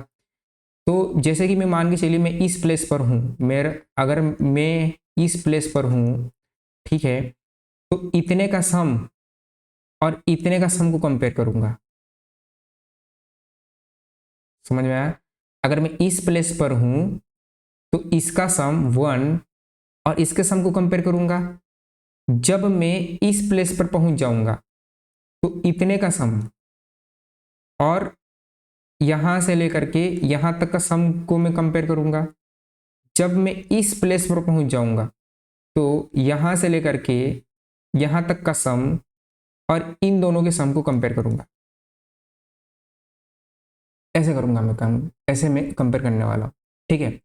तो जैसे कि मैं मान के चलिए मैं इस प्लेस पर हूँ, मेरा अगर मैं इस प्लेस पर हूँ, ठीक है, तो इतने का सम और इतने का सम को कंपेयर करूंगा। समझ में आया? अगर मैं इस प्लेस पर हूं तो इसका सम 1 और इसके सम को कंपेयर करूंगा। जब मैं इस प्लेस पर पहुंच जाऊंगा तो इतने का सम और यहां से लेकर के यहां तक का सम को मैं कंपेयर करूंगा। जब मैं इस प्लेस पर पहुंच जाऊंगा तो यहां से लेकर के यहां तक का सम और इन दोनों के सम को कंपेयर करूंगा। ऐसे करूंगा मैं काम, ऐसे मैं कंपेयर करने वाला हूं, ठीक है।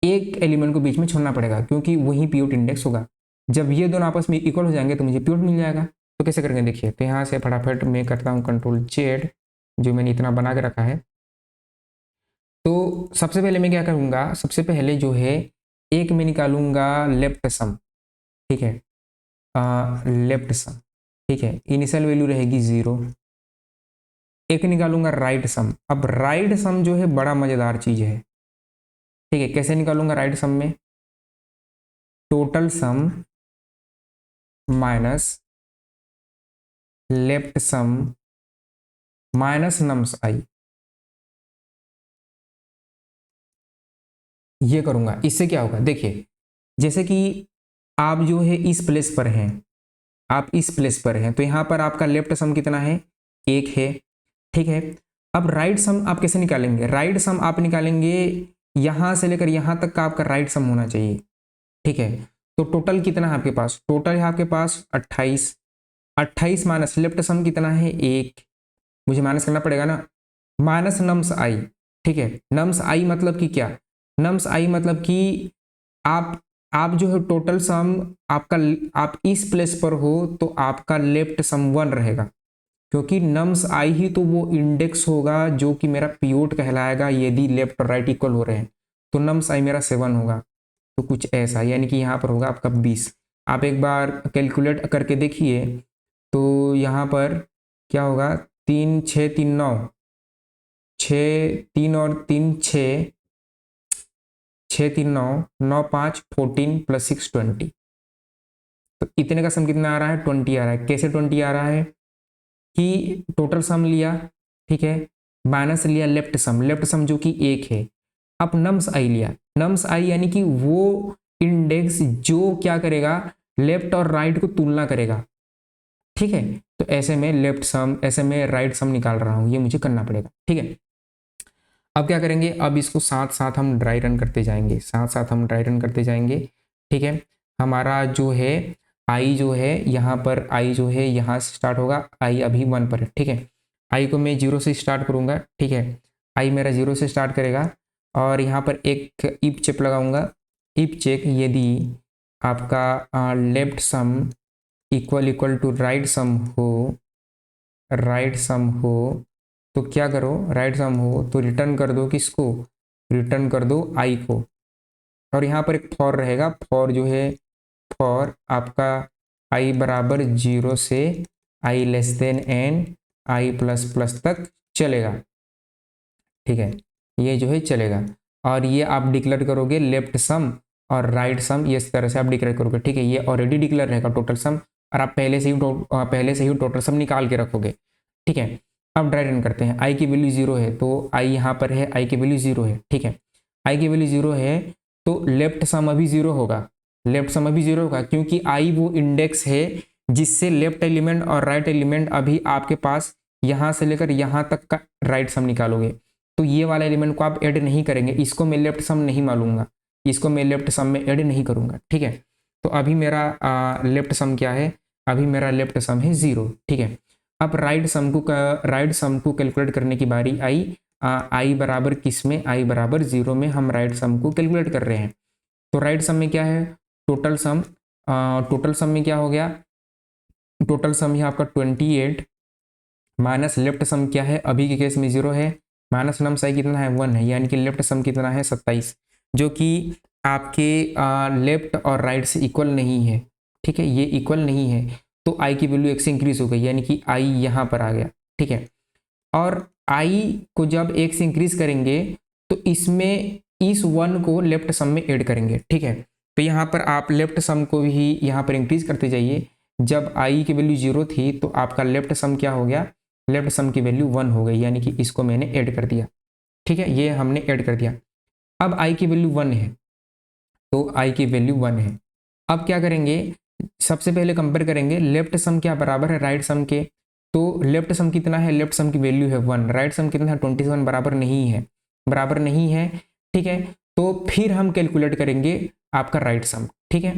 एक एलिमेंट को बीच में छोड़ना पड़ेगा क्योंकि वही पीओट इंडेक्स होगा। जब ये दोनों आपस में इक्वल हो जाएंगे तो मुझे पीओट मिल जाएगा। तो कैसे करेंगे देखिए, तो यहाँ से फटाफट मैं करता हूँ कंट्रोल जेड, जो मैंने इतना बना के रखा है। तो सबसे पहले मैं क्या करूँगा, सबसे पहले जो है एक मैं निकालूंगा लेफ्ट सम, ठीक है, लेफ्ट सम, ठीक है, इनिशियल वैल्यू रहेगी 0। एक निकालूंगा राइट सम। अब राइट सम जो है बड़ा मजेदार चीज है, ठीक है। कैसे निकालूंगा राइट सम में, total sum minus left sum minus nums I, ये करूंगा। इससे क्या होगा देखिए, जैसे कि आप जो है इस प्लेस पर हैं, आप इस प्लेस पर हैं, तो यहां पर आपका लेफ्ट सम कितना है, 1 है, ठीक है। अब राइट सम आप कैसे निकालेंगे, राइट सम आप निकालेंगे यहां से लेकर यहां तक का आपका राइट सम होना चाहिए, ठीक है। तो टोटल कितना है आपके पास, टोटल है आपके पास 28। 28 माइनस लेफ्ट सम कितना है 1, मुझे माइनस करना पड़ेगा ना, माइनस नम्स आई, ठीक है। नम्स आई मतलब कि क्या, नम्स आई मतलब कि आप जो है टोटल सम आपका, आप इस प्लेस पर हो तो आपका लेफ्ट सम 1 रहेगा, क्योंकि नम्स आई ही तो वो इंडेक्स होगा जो कि मेरा पीओट कहलाएगा यदि लेफ्ट और राइट इक्वल हो रहे हैं। तो नम्स आई मेरा 7 होगा। तो कुछ ऐसा, यानी कि यहाँ पर होगा आपका 20। आप एक बार कैलकुलेट करके देखिए, तो यहाँ पर क्या होगा, 3 6 3 9, 6 3 और 3 6, 6 3 9, 9 5 14 प्लस 6 20। तो इतने का सम कितना आ रहा है, 20 आ रहा है। कैसे 20 आ रहा है कि टोटल सम लिया, ठीक है, माइनस लिया लेफ्ट सम, लेफ्ट सम जो कि 1 है। अब नम्स आई लिया, नम्स आई यानी कि वो इंडेक्स जो क्या करेगा, लेफ्ट और राइट को तुलना करेगा, ठीक है। तो ऐसे में लेफ्ट सम, ऐसे में राइट सम निकाल रहा हूं, ये मुझे करना पड़ेगा, ठीक है। अब क्या करेंगे, अब इसको साथ साथ हम ड्राई रन करते जाएंगे, साथ साथ हम ड्राई रन करते जाएंगे, ठीक है। हमारा जो है आई जो है यहाँ पर, आई जो है यहाँ से स्टार्ट होगा, आई अभी 1 पर है, ठीक है। आई को मैं 0 से स्टार्ट करूँगा, ठीक है। आई मेरा 0 से स्टार्ट करेगा और यहाँ पर एक इफ चेक लगाऊंगा। इफ चेक यदि आपका left sum equal equal to right sum हो, राइट सम हो तो क्या करो, राइट सम हो तो रिटर्न कर दो किसको, रिटर्न कर दो आई को। और यहाँ पर एक फॉर रहेगा, फॉर जो है, फॉर आपका आई बराबर 0 से आई लेस देन एन आई प्लस प्लस तक चलेगा, ठीक है, ये जो है चलेगा। और ये आप डिक्लेयर करोगे लेफ्ट सम और राइट सम, ये इस तरह से आप डिक्लेयर करोगे, ठीक है। ये ऑलरेडी डिक्लेयर रहेगा टोटल सम, और आप पहले से ही टोटल सम निकाल के रखोगे, ठीक है। अब ड्राई रन करते हैं, आई की वैल्यू 0 है तो आई यहाँ पर है, आई की वैल्यू 0 है, ठीक है। आई की वैल्यू 0 है तो लेफ्ट सम अभी 0 होगा, लेफ्ट सम अभी 0 होगा क्योंकि आई वो इंडेक्स है जिससे लेफ्ट एलिमेंट और राइट एलिमेंट अभी आपके पास यहाँ से लेकर यहाँ तक का राइट सम निकालोगे। तो ये वाला एलिमेंट को आप ऐड नहीं करेंगे, इसको मैं लेफ्ट सम नहीं मानूंगा, इसको मैं लेफ्ट सम में ऐड नहीं करूंगा, ठीक है। तो अभी मेरा लेफ्ट सम क्या है, अभी मेरा लेफ्ट सम है 0, ठीक है। अब राइट सम को कैलकुलेट करने की बारी आई, आई बराबर किस में, आई बराबर 0 में हम राइट सम को कैलकुलेट कर रहे हैं। तो राइट सम में क्या है, टोटल सम, टोटल सम में क्या हो गया, टोटल सम है आपका 28 माइनस लेफ्ट सम क्या है, अभी के केस में 0 है, माइनस नम्स आई कितना है 1 है, यानी कि लेफ्ट सम कितना है 27, जो कि आपके लेफ्ट और राइट से इक्वल नहीं है। ठीक है, ये इक्वल नहीं है, तो आई की वैल्यू 1 से इंक्रीज हो गई, यानी कि आई यहाँ पर आ गया। ठीक है, और आई को जब 1 से इंक्रीज करेंगे तो इसमें इस 1 को लेफ्ट सम में ऐड करेंगे। ठीक है, तो यहाँ पर आप लेफ्ट सम को भी यहाँ पर इंक्रीज करते जाइए। जब आई की वैल्यू 0 थी तो आपका लेफ्ट सम क्या हो गया, लेफ्ट सम की वैल्यू 1 हो गई, यानी कि इसको मैंने ऐड कर दिया। ठीक है, ये हमने ऐड कर दिया। अब आई की वैल्यू 1 है, तो आई की वैल्यू 1 है। अब क्या करेंगे, सबसे पहले कंपेयर करेंगे लेफ्ट सम क्या बराबर है राइट सम के। तो लेफ्ट सम कितना है, लेफ्ट सम की वैल्यू है 1, राइट सम कितना है 27, बराबर नहीं है, बराबर नहीं है। ठीक है, तो फिर हम कैलकुलेट करेंगे आपका राइट सम। ठीक है,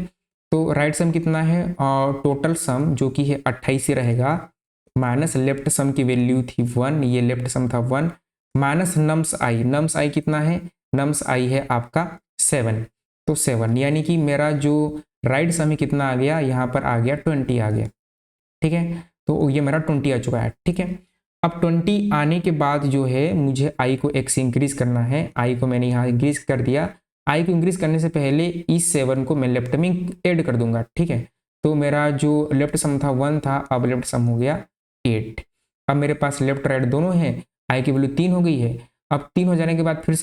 तो राइट सम कितना है, और टोटल सम जो कि है 28 ही रहेगा, माइनस लेफ्ट सम की वैल्यू थी 1, ये लेफ्ट सम था 1, माइनस नम्स आई, नम्स आई कितना है, नम्स आई है आपका 7, तो 7, यानी कि मेरा जो राइट सम है कितना आ गया, यहाँ पर आ गया 20 आ गया। ठीक है, तो ये मेरा 20 आ चुका है। ठीक है, अब 20 आने के बाद जो है मुझे आई को 1 से इंक्रीज करना है, आई को मैंने यहाँ इंक्रीज कर दिया। आई को इंक्रीज करने से पहले इस 7 को मैं लेफ्ट में ऐड कर दूंगा। ठीक है, तो मेरा जो लेफ्ट सम था 1 था, अब लेफ्ट सम हो गया 8। अब मेरे पास लेफ्ट राइट दोनों है, आई की वैल्यू 3 हो गई है। अब 3 हो जाने के बाद फिर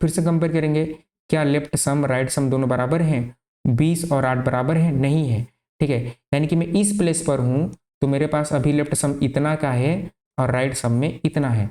से कंपेयर करेंगे, क्या लेफ्ट सम राइट सम दोनों बराबर हैं, 20 और 8 बराबर हैं, नहीं है। ठीक है, यानी कि मैं इस प्लेस पर हूं, तो मेरे पास अभी लेफ्ट सम इतना का है और राइट सम में इतना है।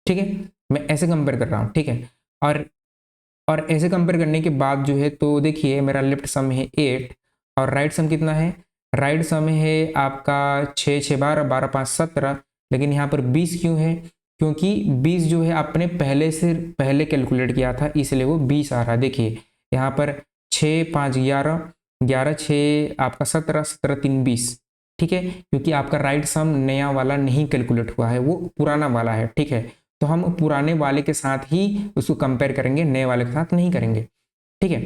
ठीक है, मैं ऐसे कंपेयर कर रहा हूं। ठीक है, और ऐसे कंपेयर करने के बाद जो है, तो देखिए मेरा लेफ्ट सम है 8 और राइट सम कितना है, राइट सम है आपका 6 6 12 12 5 17, लेकिन यहाँ पर 20 क्यों है, क्योंकि 20 जो है आपने पहले से पहले कैलकुलेट किया था, इसलिए वो 20 आ रहा है। देखिए यहाँ पर 6 5 11 11 6 आपका 17 17 3 20। ठीक है, क्योंकि आपका राइट सम नया वाला नहीं कैलकुलेट हुआ है, वो पुराना वाला है। ठीक है, तो हम पुराने वाले के साथ ही उसको कंपेयर करेंगे, नए वाले के साथ नहीं करेंगे। ठीक है,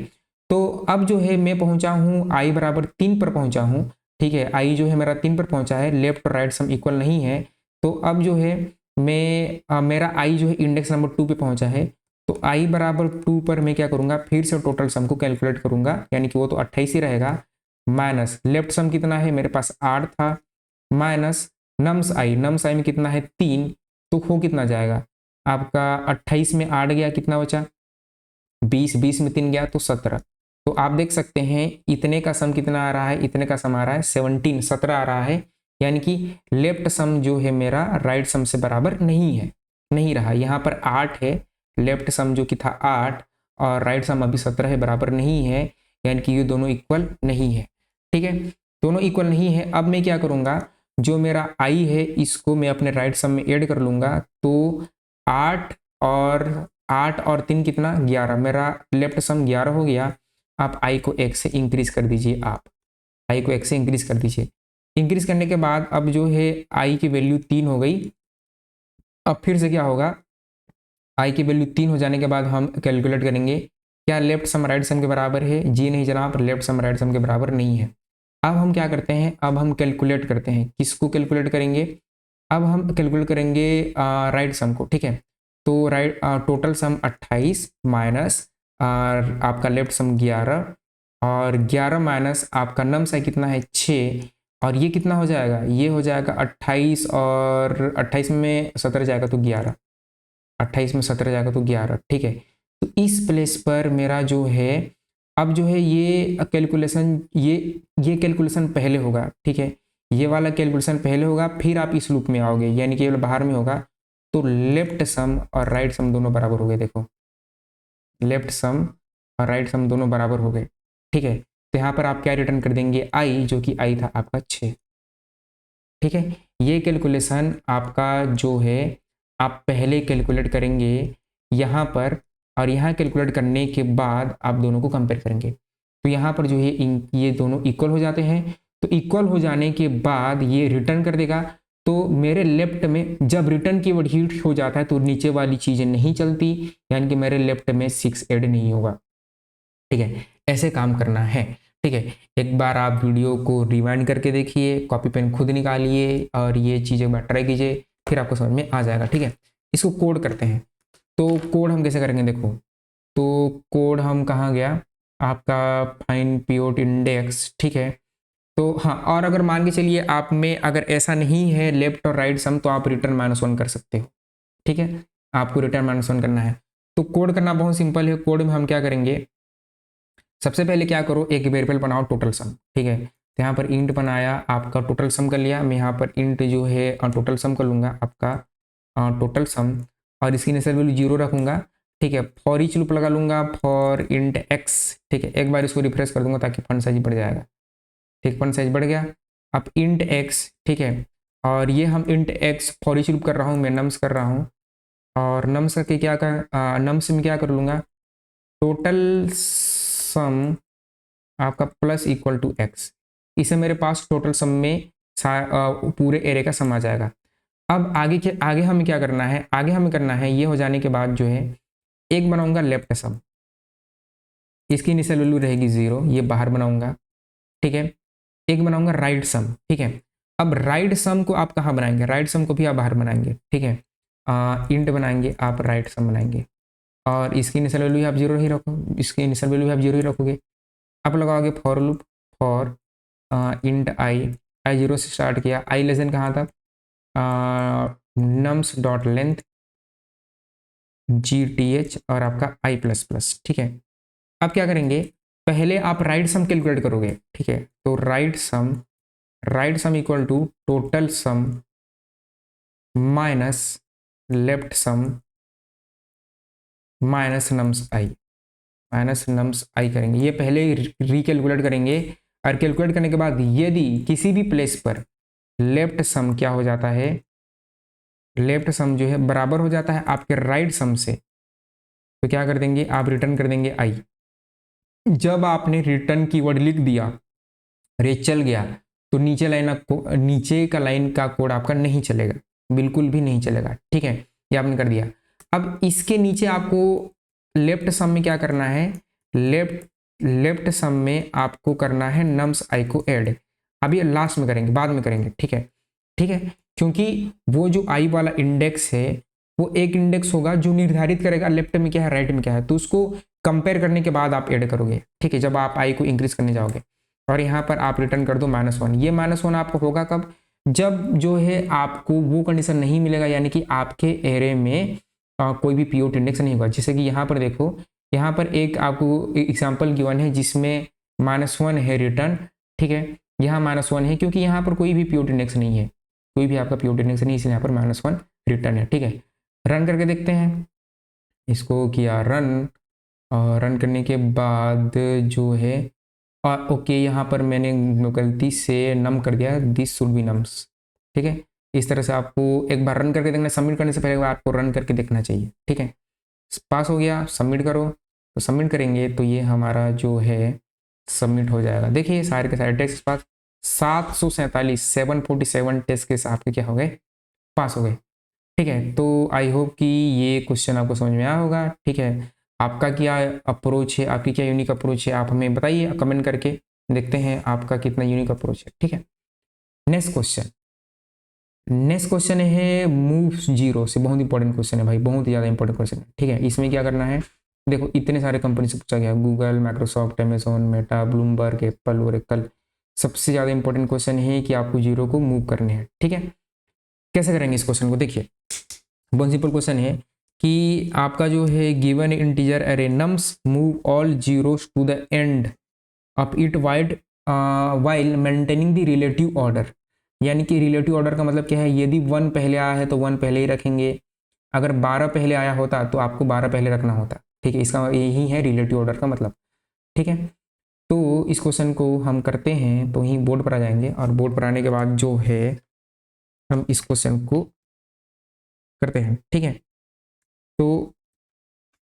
तो अब जो है मैं पहुंचा हूं आई बराबर 3 पर पहुंचा हूं। ठीक है, आई जो है मेरा 3 पर पहुंचा है, लेफ्ट और राइट सम इक्वल नहीं है। तो अब जो है मेरा आई जो है इंडेक्स नंबर 2 पे पहुंचा है, तो आई बराबर 2 पर मैं क्या करूंगा, फिर से टोटल सम को कैलकुलेट करूंगा, यानी कि वो तो 28 ही रहेगा, माइनस लेफ्ट सम कितना है मेरे पास 8 था, माइनस नम्स आई में कितना है 3, तो हो कितना जाएगा आपका 28 में 8 गया, कितना बचा 20, 20 में 3 गया तो 17। तो आप देख सकते हैं इतने का सम कितना आ रहा है, इतने का सम आ रहा है 17, 17 आ रहा है, यानी कि लेफ्ट सम जो है मेरा राइट सम से बराबर नहीं है, नहीं रहा। यहाँ पर 8 है, लेफ्ट सम जो कि था 8 और राइट सम अभी 17 है, बराबर नहीं है, यानी कि ये दोनों इक्वल नहीं है। ठीक है, दोनों इक्वल नहीं है। अब मैं क्या करूँगा, जो मेरा आई है इसको मैं अपने राइट सम में ऐड कर लूँगा, तो 8 और 3 कितना 11, मेरा लेफ्ट सम 11 हो गया। आप आई को 1 से इंक्रीज कर दीजिए, आप आई को 1 से इंक्रीज कर दीजिए। इंक्रीज करने के बाद अब जो है आई की वैल्यू 3 हो गई। अब फिर से क्या होगा, आई की वैल्यू 3 हो जाने के बाद हम कैलकुलेट करेंगे, क्या लेफ्ट सम राइट सम के बराबर है, जी नहीं जनाब, लेफ्ट सम राइट सम के बराबर नहीं है। अब हम क्या करते हैं, अब हम कैलकुलेट करते हैं, किसको कैलकुलेट करेंगे, अब हम कैलकुलेट करेंगे राइट सम को। ठीक है, तो राइट टोटल सम 28 माइनस आपका लेफ्ट सम 11 और 11 माइनस आपका नम्स है कितना है 6, और ये कितना हो जाएगा, ये हो जाएगा 28 और 28 में 17 जाएगा तो 11, 28 में 17 जाएगा तो 11। ठीक है, तो इस प्लेस पर मेरा जो है, अब जो है ये कैलकुलेशन, ये कैलकुलेशन पहले होगा। ठीक है, ये वाला कैलकुलेशन पहले होगा, फिर आप इस लूप में आओगे, यानी कि ये बाहर में होगा, तो लेफ्ट सम और राइट सम दोनों बराबर हो गए। देखो लेफ्ट सम और राइट सम दोनों बराबर हो गए। ठीक है, तो यहाँ पर आप क्या रिटर्न कर देंगे, आई, जो कि आई था आपका 6। ठीक है, ये कैलकुलेशन आपका जो है आप पहले कैलकुलेट करेंगे यहाँ पर, और यहाँ कैलकुलेट करने के बाद आप दोनों को कंपेयर करेंगे, तो यहाँ पर जो है ये दोनों इक्वल हो जाते हैं। तो इक्वल हो जाने के बाद ये रिटर्न कर देगा, तो मेरे लेफ्ट में जब रिटर्न कीवर्ड हिट हो जाता है तो नीचे वाली चीज़ें नहीं चलती, यानी कि मेरे लेफ्ट में 6 ऐड नहीं होगा। ठीक है, ऐसे काम करना है। ठीक है, एक बार आप वीडियो को रिवाइंड करके देखिए, कॉपी पेन खुद निकालिए और ये चीज़ एक बार ट्राई कीजिए, फिर आपको समझ में आ जाएगा। ठीक है, इसको कोड करते हैं। तो कोड हम कैसे करेंगे देखो, तो कोड हम कहाँ गया, आपका फाइंड पिवट इंडेक्स। ठीक है, तो हाँ, और अगर मान के चलिए आप में अगर ऐसा नहीं है लेफ्ट और राइट सम, तो आप रिटर्न -1 कर सकते हो। ठीक है, आपको रिटर्न -1 करना है। तो कोड करना बहुत सिंपल है। कोड में हम क्या करेंगे, सबसे पहले क्या करो, एक वेरिएबल बनाओ टोटल सम। ठीक है, तो यहाँ पर इंट बनाया, आपका टोटल सम कर लिया। मैं यहाँ पर इंट जो है टोटल सम कर लूँगा, आपका टोटल सम, और इसकी इनिशियल वैल्यू 0 रखूँगा। ठीक है, फॉर ईच लूप लगा लूँगा फॉर इंट एक्स। ठीक है, एक बार इसको रिफ्रेश कर दूंगा ताकि फंड साइज बढ़ जाएगा। ठीक, फंड साइज बढ़ गया। अब इंट एक्स, ठीक है, और ये हम int x for each loop कर रहा हूँ, मैं नम्स कर रहा हूँ, और नम्स करके क्या कर नम्स में क्या कर लूँगा, टोटल सम आपका प्लस इक्वल टू एक्स। इसे मेरे पास टोटल सम में पूरे एरे का सम आ जाएगा। अब आगे हमें क्या करना है, आगे हमें करना है, ये हो जाने के बाद जो है एक बनाऊंगा लेफ्ट सम, इसकी इनिशियल वैल्यू रहेगी 0, ये बाहर बनाऊंगा। ठीक है, एक बनाऊंगा राइट सम। ठीक है, अब राइट सम को आप कहाँ बनाएंगे, राइट सम को भी आप बाहर बनाएंगे। ठीक है, इंट बनाएंगे, आप राइट सम बनाएंगे, और इसकी इनिशियल वैल्यू आप 0 ही रखो, इसकी इनिशियल वैल्यू आप 0 ही रखोगे। आप लगाओगे फॉर लूप फॉर इंट आई 0 से स्टार्ट किया, आई लेस देन कहाँ था, नम्स डॉट लेंथ GTH और आपका आई प्लस प्लस। ठीक है, अब क्या करेंगे, पहले आप राइट सम कैलकुलेट करोगे। ठीक है, तो right sum equal to total sum minus left sum minus nums I करेंगे। ये पहले रिकैलकुलेट करेंगे, और कैलकुलेट करने के बाद यदि किसी भी प्लेस पर लेफ्ट सम क्या हो जाता है, लेफ्ट सम जो है बराबर हो जाता है आपके राइट सम से, तो क्या कर देंगे, आप रिटर्न कर देंगे आई। जब आपने रिटर्न कीवर्ड लिख दिया, रेट चल गया, तो नीचे का लाइन का कोड आपका नहीं चलेगा, बिल्कुल भी नहीं चलेगा। ठीक है, ये आपने कर दिया। अब इसके नीचे आपको लेफ्ट सम में क्या करना है, लेफ्ट सम में आपको करना है नम्स आई को ऐड। अब ये लास्ट में करेंगे, बाद में करेंगे। ठीक है, ठीक है, क्योंकि वो जो आई वाला इंडेक्स है वो एक इंडेक्स होगा जो निर्धारित करेगा लेफ्ट में क्या है राइट में क्या है, तो उसको कंपेयर करने के बाद आप ऐड करोगे। ठीक है, जब आप आई को इंक्रीज करने जाओगे, और यहाँ पर आप रिटर्न कर दो -1। ये -1 आपको होगा कब, जब जो है आपको वो कंडीशन नहीं मिलेगा, यानी कि आपके एरे में कोई भी पीओट इंडेक्स नहीं होगा। जैसे कि यहाँ पर देखो, यहाँ पर एक आपको एग्जाम्पल गिवन है जिसमें -1 है रिटर्न। ठीक है, यहाँ -1 है क्योंकि यहाँ पर कोई भी पीओट इंडेक्स नहीं है, कोई भी आपका पीओट इंडेक्स नहीं, इसलिए यहाँ पर -1 रिटर्न है। ठीक है, रन करके देखते हैं, इसको किया रन, और रन करने के बाद जो है ओके, यहाँ पर मैंने गलती से नम कर दिया, दिस शुड बी नम्स। ठीक है, इस तरह से आपको एक बार रन करके देखना, सबमिट करने से पहले आपको रन करके देखना चाहिए। ठीक है, पास हो गया, सबमिट करो, तो सबमिट करेंगे तो ये हमारा जो है सबमिट हो जाएगा। देखिए सारे के सारे टेस्ट पास, 747 टेस्ट के आपके क्या हो गए, पास हो गए। ठीक है, तो आई होप कि ये क्वेश्चन आपको समझ में आया होगा। ठीक है, आपका क्या अप्रोच है, आपकी क्या यूनिक अप्रोच है, आप हमें बताइए कमेंट करके, देखते हैं आपका कितना यूनिक अप्रोच है। ठीक है, नेक्स्ट क्वेश्चन है मूव 0 से, बहुत इंपॉर्टेंट क्वेश्चन है भाई, बहुत ही ज़्यादा इंपॉर्टेंट क्वेश्चन है। ठीक है, इसमें क्या करना है, देखो इतने सारे कंपनी से पूछा गया, Google, Microsoft, Amazon, Meta, Bloomberg, Apple, Oracle. सबसे ज़्यादा इंपॉर्टेंट क्वेश्चन है कि आपको 0 को मूव करने हैं। ठीक है, कैसे करेंगे इस क्वेश्चन को, देखिए बहुत सिंपल क्वेश्चन है कि आपका जो है given integer array nums move all zeros to the end of it while maintaining the relative order. यानी कि रिलेटिव ऑर्डर का मतलब क्या है, यदि 1 पहले आया है तो 1 पहले ही रखेंगे, अगर 12 पहले आया होता तो आपको 12 पहले रखना होता। ठीक है, इसका यही है रिलेटिव ऑर्डर का मतलब। ठीक है, तो इस क्वेश्चन को हम करते हैं, तो यहीं बोर्ड पर आ जाएंगे, और बोर्ड पर आने के बाद जो है हम इस क्वेश्चन को करते हैं। ठीक है, तो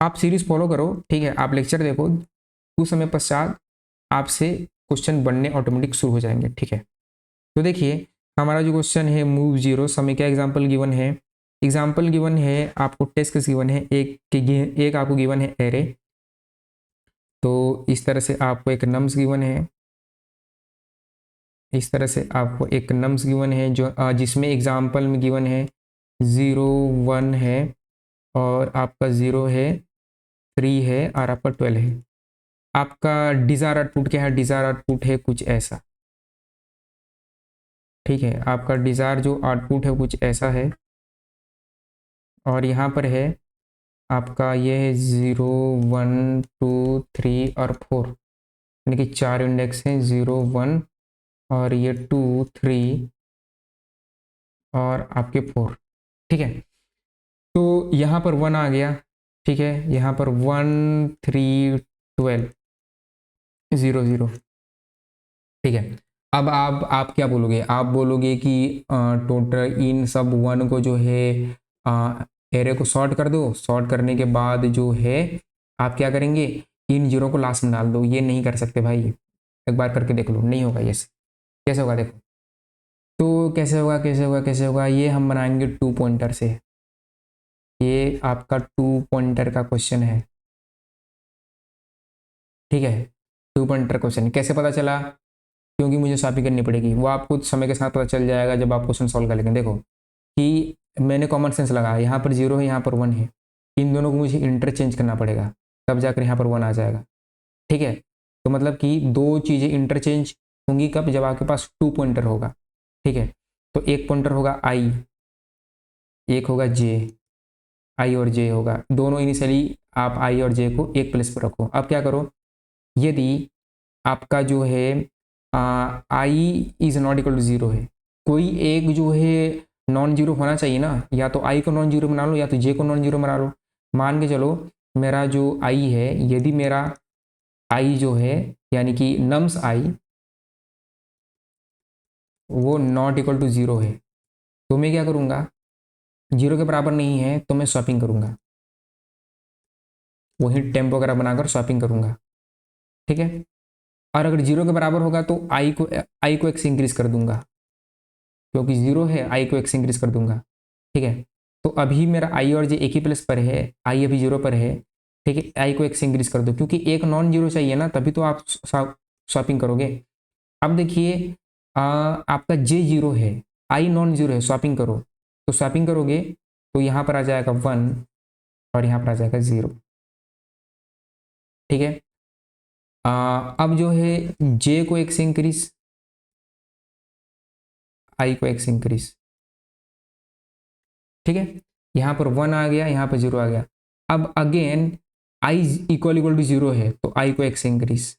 आप सीरीज फॉलो करो। ठीक है, आप लेक्चर देखो, कुछ समय पश्चात आपसे क्वेश्चन बनने ऑटोमेटिक शुरू हो जाएंगे। ठीक है, तो देखिए हमारा जो क्वेश्चन है मूव 0, समय क्या एग्जांपल गिवन है, एग्जांपल गिवन है आपको टेस्ट केस गिवन है, एक आपको गिवन है एरे, तो इस तरह से आपको एक नम्स गिवन है, इस तरह से आपको एक नम्स गिवन है जो जिसमें एग्जाम्पल में गिवन है 0 1 है और आपका 0 है 3 है और आपका 12 है। आपका डिज़ायर आउटपुट क्या है? डिज़ायर आउटपुट है कुछ ऐसा, ठीक है। आपका डिज़ायर जो आउटपुट है कुछ ऐसा है और यहाँ पर है आपका ये है 0 1 2 3 और 4, यानी कि 4 इंडेक्स हैं, 0 1 और ये 2 3 और आपके 4, ठीक है। तो यहाँ पर 1 आ गया, ठीक है। यहाँ पर 1 3 12 0 0, ठीक है। अब आप क्या बोलोगे? आप बोलोगे कि टोटल इन सब 1 को जो है एरे को सॉर्ट कर दो, सॉर्ट करने के बाद जो है आप क्या करेंगे? इन 0 को लास्ट में डाल दो। ये नहीं कर सकते भाई, एक बार करके देख लो, नहीं होगा। ये कैसे होगा देखो। तो कैसे होगा, कैसे होगा, कैसे होगा? ये हम बनाएंगे 2 पॉइंटर से। ये आपका 2 पॉइंटर का क्वेश्चन है, ठीक है। 2 पॉइंटर क्वेश्चन कैसे पता चला? क्योंकि मुझे शॉपिंग करनी पड़ेगी, वो आपको समय के साथ पता चल जाएगा जब आप क्वेश्चन सॉल्व कर लेंगे। देखो कि मैंने कॉमन सेंस लगाया, यहाँ पर 0 है, यहाँ पर 1 है, इन दोनों को मुझे इंटरचेंज करना पड़ेगा, तब जाकर यहाँ पर 1 आ जाएगा, ठीक है। तो मतलब कि दो चीज़ें इंटरचेंज होंगी कब? जब आपके पास 2 पॉइंटर होगा, ठीक है। तो एक पॉइंटर होगा आई, एक होगा जे, आई और जे होगा, दोनों इनिशियली आप आई और जे को एक प्लेस पर रखो। अब क्या करो, यदि आपका जो है आई इज नॉट इक्वल टू 0 है, कोई एक जो है नॉन जीरो होना चाहिए ना, या तो आई को नॉन जीरो बना लो या तो जे को नॉन जीरो बना लो। मान के चलो मेरा जो आई है, यदि मेरा आई जो है यानी कि नम्स आई वो नॉट इक्वल टू 0 है, तो मैं क्या करूँगा? 0 के बराबर नहीं है तो मैं स्वैपिंग करूँगा, वही टेम्प वगैरह बनाकर स्वैपिंग करूँगा, ठीक है। और अगर 0 के बराबर होगा तो आई को एक्स इंक्रीज कर दूंगा, क्योंकि 0 है आई को एक्स इंक्रीज कर दूंगा, ठीक है। तो अभी मेरा आई और जे एक ही प्लेस पर है, आई अभी 0 पर है, ठीक है। आई को एक्स इंक्रीज कर दो, क्योंकि एक नॉन जीरो चाहिए ना, तभी तो आप स्वैपिंग करोगे। अब देखिए आपका जे 0 है, आई नॉन जीरो है, स्वैपिंग करो, तो स्वैपिंग करोगे तो यहाँ पर आ जाएगा 1 और यहाँ पर आ जाएगा 0, ठीक है। अब जो है जे को एक्स इंक्रीज, आई को एक्स इंक्रीज, ठीक है। यहाँ पर 1 आ गया, यहाँ पर 0 आ गया। अब again i equal equal to 0 है तो आई को एक्स इंक्रीज।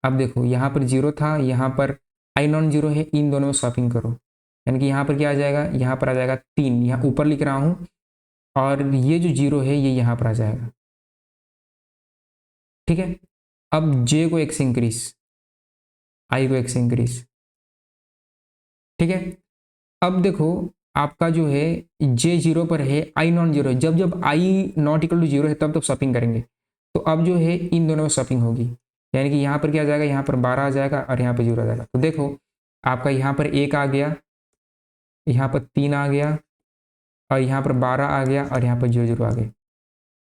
अब देखो यहाँ पर 0 था, यहाँ पर आई नॉन 0 है, इन दोनों में स्वैपिंग करो, यानी कि यहाँ पर क्या आ जाएगा? यहाँ पर आ जाएगा 3, यहाँ ऊपर लिख रहा हूँ, और ये जो 0 है ये यहाँ पर आ जाएगा, ठीक है। अब जे को एक्स इंक्रीज, आई को एक्स इंक्रीज, ठीक है। अब देखो आपका जो है जे 0 पर है, आई नॉन 0 है, जब जब आई नॉट इक्वल टू 0 है तब तब स्वैपिंग करेंगे। तो अब जो है इन दोनों में स्वैपिंग होगी, यानी कि यहाँ पर क्या आ जाएगा? यहाँ पर 12 आ जाएगा और यहाँ पर 0 आ जाएगा। तो देखो आपका यहाँ पर 1 आ गया, यहाँ पर 3 आ गया और यहाँ पर 12 आ गया और यहाँ पर 0 0 आ गया,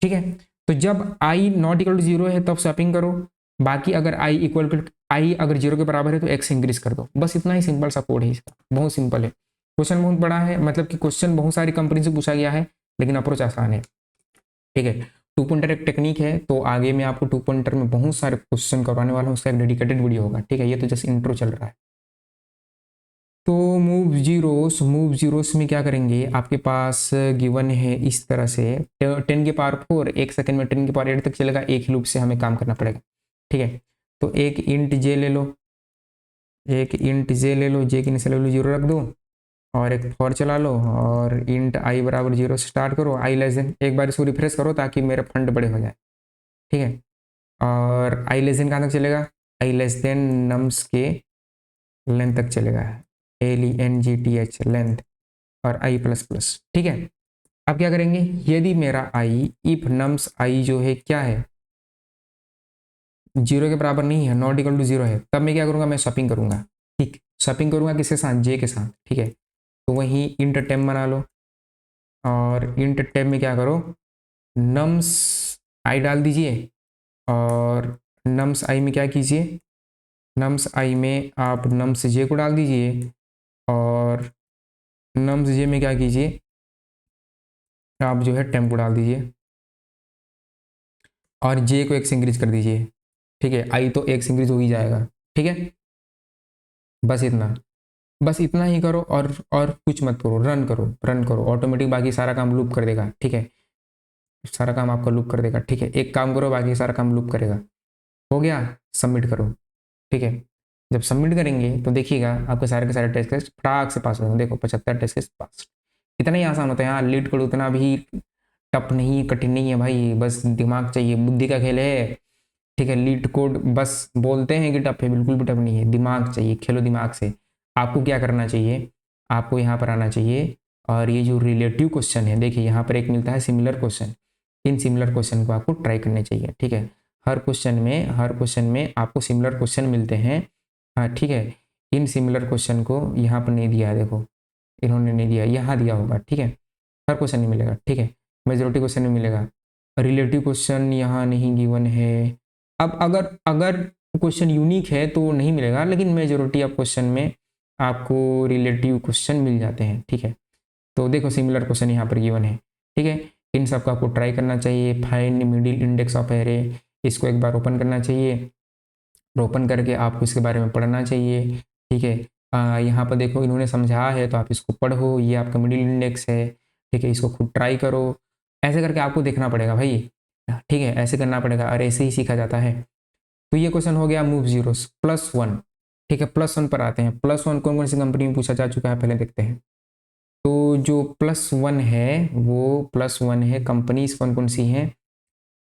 ठीक है। तो जब आई नॉट इक्वल टू 0 है तब स्वैपिंग करो, बाकी अगर आई अगर 0 के बराबर है तो एक्स इंक्रीज कर दो। बस इतना ही सिंपल सा कोड है इसका, बहुत सिंपल है। क्वेश्चन बहुत बड़ा है, मतलब कि क्वेश्चन बहुत सारी कंपनी से पूछा गया है, लेकिन अप्रोच आसान है, ठीक है। 2 पॉइंटर एक टेक्निक है, तो आगे मैं आपको 2 पॉइंटर में बहुत सारे क्वेश्चन करवाने वाला हूँ, उसका एक डेडिकेटेड वीडियो होगा, ठीक है। ये तो जस्ट इंट्रो चल रहा है। तो मूव जीरोस में क्या करेंगे? आपके पास गिवन है इस तरह से 10 के पावर 4, एक सेकंड में 10 के पावर 8 तक चलेगा, एक ही लूप से हमें काम करना पड़ेगा, ठीक है। तो एक इंट जे ले लो, एक इंट जे ले लो, जे की इनिशियल वैल्यू 0 रख दो, और एक फॉर चला लो और इंट आई बराबर 0 से स्टार्ट करो, आई लेस देन, एक बार इसको रिफ्रेश करो ताकि मेरे फंड बड़े हो जाए, ठीक है। और आई लेस देन कहाँ तक चलेगा? आई लेस देन नम्स के लेंथ तक चलेगा, LENGTH लेंथ, और आई प्लस प्लस, ठीक है। अब क्या करेंगे? यदि मेरा आई इफ नम्स आई जो है क्या है? 0 के बराबर नहीं है, नॉट इक्वल टू 0 है, तब मैं क्या करूँगा? मैं स्वैपिंग करूँगा, ठीक। स्वैपिंग करूँगा किसके साथ? जे के साथ, ठीक है। तो वहीं इंट टेम बना लो, और इंट टेम में क्या करो? नम्स आई डाल दीजिए, और नम्स आई में क्या कीजिए? नम्स आई में आप नम्स जे को डाल दीजिए और नम्स जे में क्या कीजिए, आप जो है टेम्प को डाल दीजिए और जे को एक से इंक्रीज कर दीजिए। ठीक है, आई तो एक से इंक्रीज हो ही जाएगा। ठीक है, बस इतना ही करो और कुछ मत करो, रन करो, ऑटोमेटिक बाकी सारा काम लूप कर देगा। ठीक है, सारा काम आपका लूप कर देगा। ठीक है, एक काम करो, बाकी सारा काम लूप करेगा। हो गया, सबमिट करो। ठीक है, जब सबमिट करेंगे तो देखिएगा आपके सारे के सारे टेस्ट केस फटाक से पास होंगे। देखो 75 टेस्ट केस पास। इतना ही आसान होता है यार, लीड कोड उतना भी टफ नहीं है, कठिन नहीं है भाई, बस दिमाग चाहिए, बुद्धि का खेल है। ठीक है, लीड कोड बस बोलते हैं कि टफ है, बिल्कुल भी टफ नहीं है, दिमाग चाहिए, खेलो दिमाग से। आपको क्या करना चाहिए, आपको यहाँ पर आना चाहिए और ये जो रिलेटिव क्वेश्चन है, देखिए यहाँ पर एक मिलता है similar question. In similar question को आपको ट्राई करने चाहिए। ठीक है, हर क्वेश्चन में आपको सिमिलर क्वेश्चन मिलते हैं। हाँ ठीक है, इन सिमिलर क्वेश्चन को यहाँ पर नहीं दिया है, देखो इन्होंने नहीं दिया, यहाँ दिया होगा। ठीक है, हर क्वेश्चन नहीं मिलेगा। ठीक है, मेजोरिटी क्वेश्चन में मिलेगा, रिलेटिव क्वेश्चन यहाँ नहीं गिवन है। अब अगर अगर क्वेश्चन यूनिक है तो नहीं मिलेगा, लेकिन मेजोरिटी ऑफ क्वेश्चन में आपको रिलेटिव क्वेश्चन मिल जाते हैं। ठीक है, तो देखो सिमिलर क्वेश्चन यहाँ पर गिवन है। ठीक है, इन सब का आपको ट्राई करना चाहिए। Find middle index of array, इसको एक बार ओपन करना चाहिए, ओपन करके आपको इसके बारे में पढ़ना चाहिए। ठीक है, यहाँ पर देखो इन्होंने समझा है तो आप इसको पढ़ो, ये आपका मिडिल इंडेक्स है। ठीक है, इसको खुद ट्राई करो, ऐसे करके आपको देखना पड़ेगा भाई। ठीक है, ऐसे करना पड़ेगा और ऐसे ही सीखा जाता है। तो ये क्वेश्चन हो गया मूव जीरोस +1। ठीक है, +1 पर आते हैं। +1 कौन कौन सी कंपनी में पूछा जा चुका है, पहले देखते हैं। तो जो +1 है वो +1 है, कंपनीज कौन कौन सी हैं,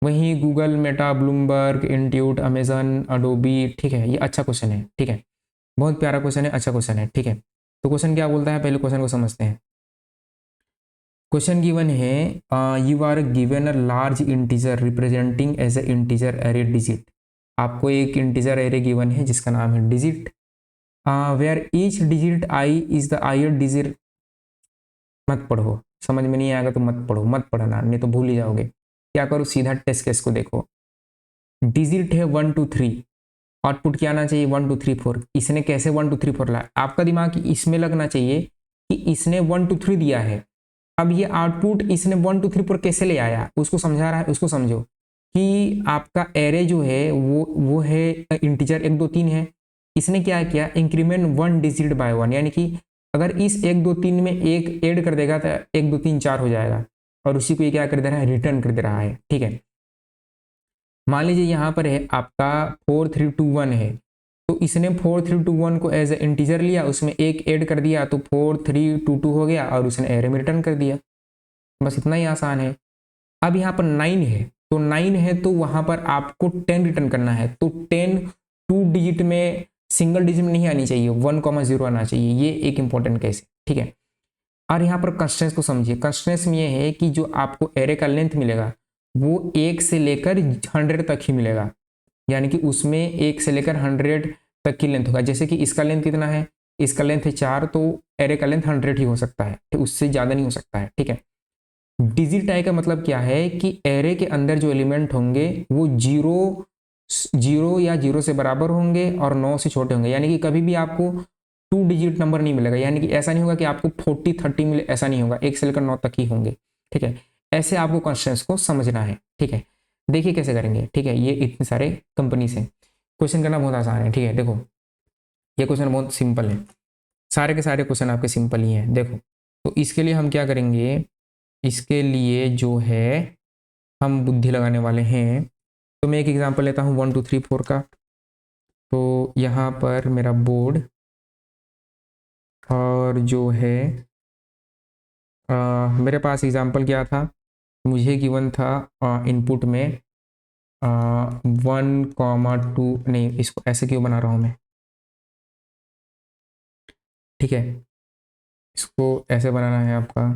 वहीं Google, Meta, Bloomberg, Intuit, Amazon, Adobe. ठीक है, ये अच्छा क्वेश्चन है। ठीक है, बहुत प्यारा क्वेश्चन है, अच्छा क्वेश्चन है। ठीक है, तो क्वेश्चन क्या बोलता है, पहले क्वेश्चन को समझते हैं। क्वेश्चन गिवन है, you are given a large integer representing as a integer array digit. आपको एक इंटीजर एरे गिवन है जिसका नाम है digit, where each digit i is the ith digit. मत पढ़ो, समझ में नहीं आएगा तो मत पढ़ो, मत पढ़ना, नहीं तो भूल ही जाओगे। क्या करो, सीधा टेस्ट केस को देखो। डिजिट है 1 2 3, आउटपुट क्या आना चाहिए 1 2 3 4। इसने कैसे 1 2 3 4 लाया, आपका दिमाग इसमें लगना चाहिए कि इसने 1 2 3 दिया है, अब ये आउटपुट इसने 1 2 3 4 कैसे ले आया, उसको समझा रहा है। उसको समझो कि आपका एरे जो है वो है इंटीजर 1 2 3 है। इसने क्या किया, इंक्रीमेंट 1 डिजिट बाय 1, यानी कि अगर इस 1 2 3 में एक ऐड कर देगा तो 1 2 3 4 हो जाएगा, और उसी को ये क्या कर दे रहा है, रिटर्न कर दे रहा है। ठीक है, मान लीजिए यहाँ पर है आपका 4 3 2 1 है, तो इसने 4 3 2 1 को एज ए इंटीजर लिया, उसमें एक ऐड कर दिया तो 4 3 2 2 हो गया और उसने एरे में रिटर्न कर दिया। बस इतना ही आसान है। अब यहाँ पर 9 है, तो 9 है तो वहां पर आपको 10 रिटर्न करना है, तो 10 2 डिजिट में सिंगल डिजिट में नहीं आनी चाहिए, 1,0 आना चाहिए। ये एक इंपॉर्टेंट केस है। ठीक है, और यहाँ पर कंस्ट्रेंट्स को समझिए। कंस्ट्रेंट्स में ये है कि जो आपको एरे का लेंथ मिलेगा वो 1 से लेकर 100 तक ही मिलेगा, यानी कि उसमें 1 से लेकर 100 तक की लेंथ होगा। जैसे कि इसका लेंथ कितना है, इसका लेंथ है 4, तो एरे का लेंथ 100 ही हो सकता है, उससे ज़्यादा नहीं हो सकता है। ठीक है, डिजिट आई का मतलब क्या है कि एरे के अंदर जो एलिमेंट होंगे वो जीरो या जीरो से बराबर होंगे और 9 से छोटे होंगे, यानी कि कभी भी आपको 2 डिजिट नंबर नहीं मिलेगा, यानी कि ऐसा नहीं होगा कि आपको 40 30 मिले, ऐसा नहीं होगा, 1 से लेकर 9 तक ही होंगे। ठीक है, ऐसे आपको कॉन्स्टेंट्स को समझना है। ठीक है, देखिए कैसे करेंगे। ठीक है, ये इतने सारे कंपनी से क्वेश्चन करना बहुत आसान है। ठीक है, देखो ये क्वेश्चन बहुत सिंपल है, सारे के सारे क्वेश्चन आपके सिंपल ही हैं। देखो, तो इसके लिए हम क्या करेंगे, इसके लिए जो है हम बुद्धि लगाने वाले हैं। तो मैं एक एग्जांपल लेता हूँ 1 2 3 4 का। तो यहाँ पर मेरा बोर्ड और जो है मेरे पास एग्जांपल क्या था, मुझे गिवन था इनपुट में 1,2, नहीं इसको ऐसे क्यों बना रहा हूँ मैं। ठीक है, इसको ऐसे बनाना है आपका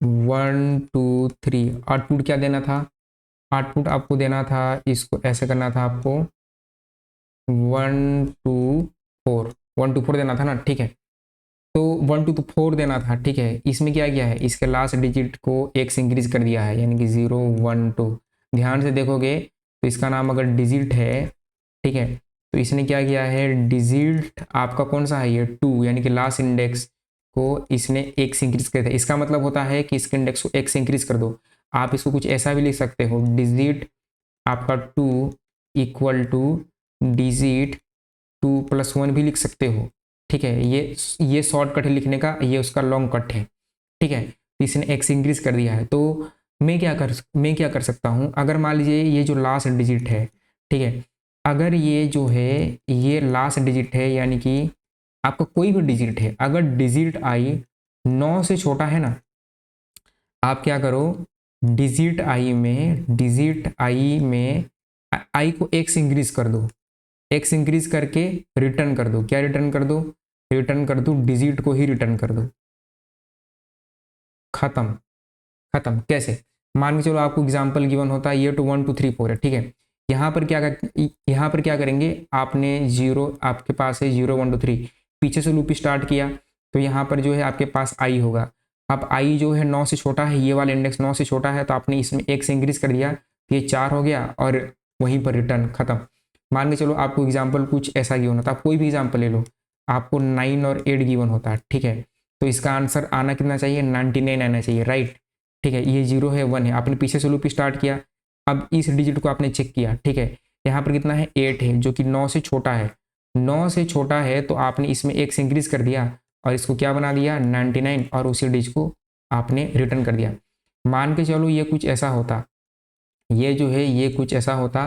1 2 3। आउटपुट क्या देना था, आउटपुट आपको देना था, इसको ऐसे करना था आपको 1 2 4, 1 2 4 देना था ना। ठीक है, तो 1 2 4 देना था। ठीक है, इसमें क्या किया है, इसके लास्ट डिजिट को 1 से इंक्रीज कर दिया है, यानी कि 0 1 2। ध्यान से देखोगे तो इसका नाम अगर डिजिट है ठीक है। तो इसने क्या किया है, डिजिट आपका कौन सा है, ये 2, यानी कि लास्ट इंडेक्स को इसने 1 से इंक्रीज कर दिया। इसका मतलब होता है कि इसके इंडेक्स को 1 से इंक्रीज कर दो। आप इसको कुछ ऐसा भी लिख सकते हो, डिजिट आपका 2 इक्वल टू डिजिट 2+1 भी लिख सकते हो। ठीक है, ये शॉर्टकट है लिखने का, ये उसका लॉन्ग कट है। ठीक है, तो इसने एक्स इंक्रीज कर दिया है। तो मैं क्या कर सकता हूँ, अगर मान लीजिए ये जो लास्ट डिजिट है, ठीक है, अगर ये जो है ये लास्ट डिजिट है, यानी कि आपका कोई भी डिजिट है, अगर डिजिट आई 9 से छोटा है ना, आप क्या करो, डिजिट आई में आई को 1 से इंक्रीज कर दो, 1 से इंक्रीज करके रिटर्न कर दो। क्या रिटर्न कर दो, रिटर्न कर दो डिजिट को ही रिटर्न कर दो। खत्म। खत्म कैसे, मान के चलो आपको एग्जांपल गिवन होता है ये टू 1 2 3 4 है। ठीक है, यहाँ पर क्या करेंगे, आपने जीरो, आपके पास है 0 1 2 3, पीछे से लूप स्टार्ट किया तो यहाँ पर जो है आपके पास आई होगा। अब आई जो है 9 से छोटा है, ये वाला इंडेक्स 9 से छोटा है, तो आपने इसमें 1 से इंक्रीज कर दिया, ये 4 हो गया और वहीं पर रिटर्न। खत्म। मान के चलो आपको एग्जाम्पल कुछ ऐसा गिवन होता है, आप कोई भी एग्जाम्पल ले लो, आपको 9 और 8 गिवन होता है। ठीक है, तो इसका आंसर आना कितना चाहिए, 99 आना चाहिए, राइट। ठीक है, ये 0 है 1 है, आपने पीछे से लूप स्टार्ट किया, अब इस डिजिट को आपने चेक किया। ठीक है, यहाँ पर कितना है 8 है, जो कि 9 से छोटा है। 9 से छोटा है तो आपने इसमें 1 से इंक्रीज कर दिया और इसको क्या बना दिया 99, और उसी डिजिट को आपने रिटर्न कर दिया। मान के चलो ये कुछ ऐसा होता, ये जो है ये कुछ ऐसा होता,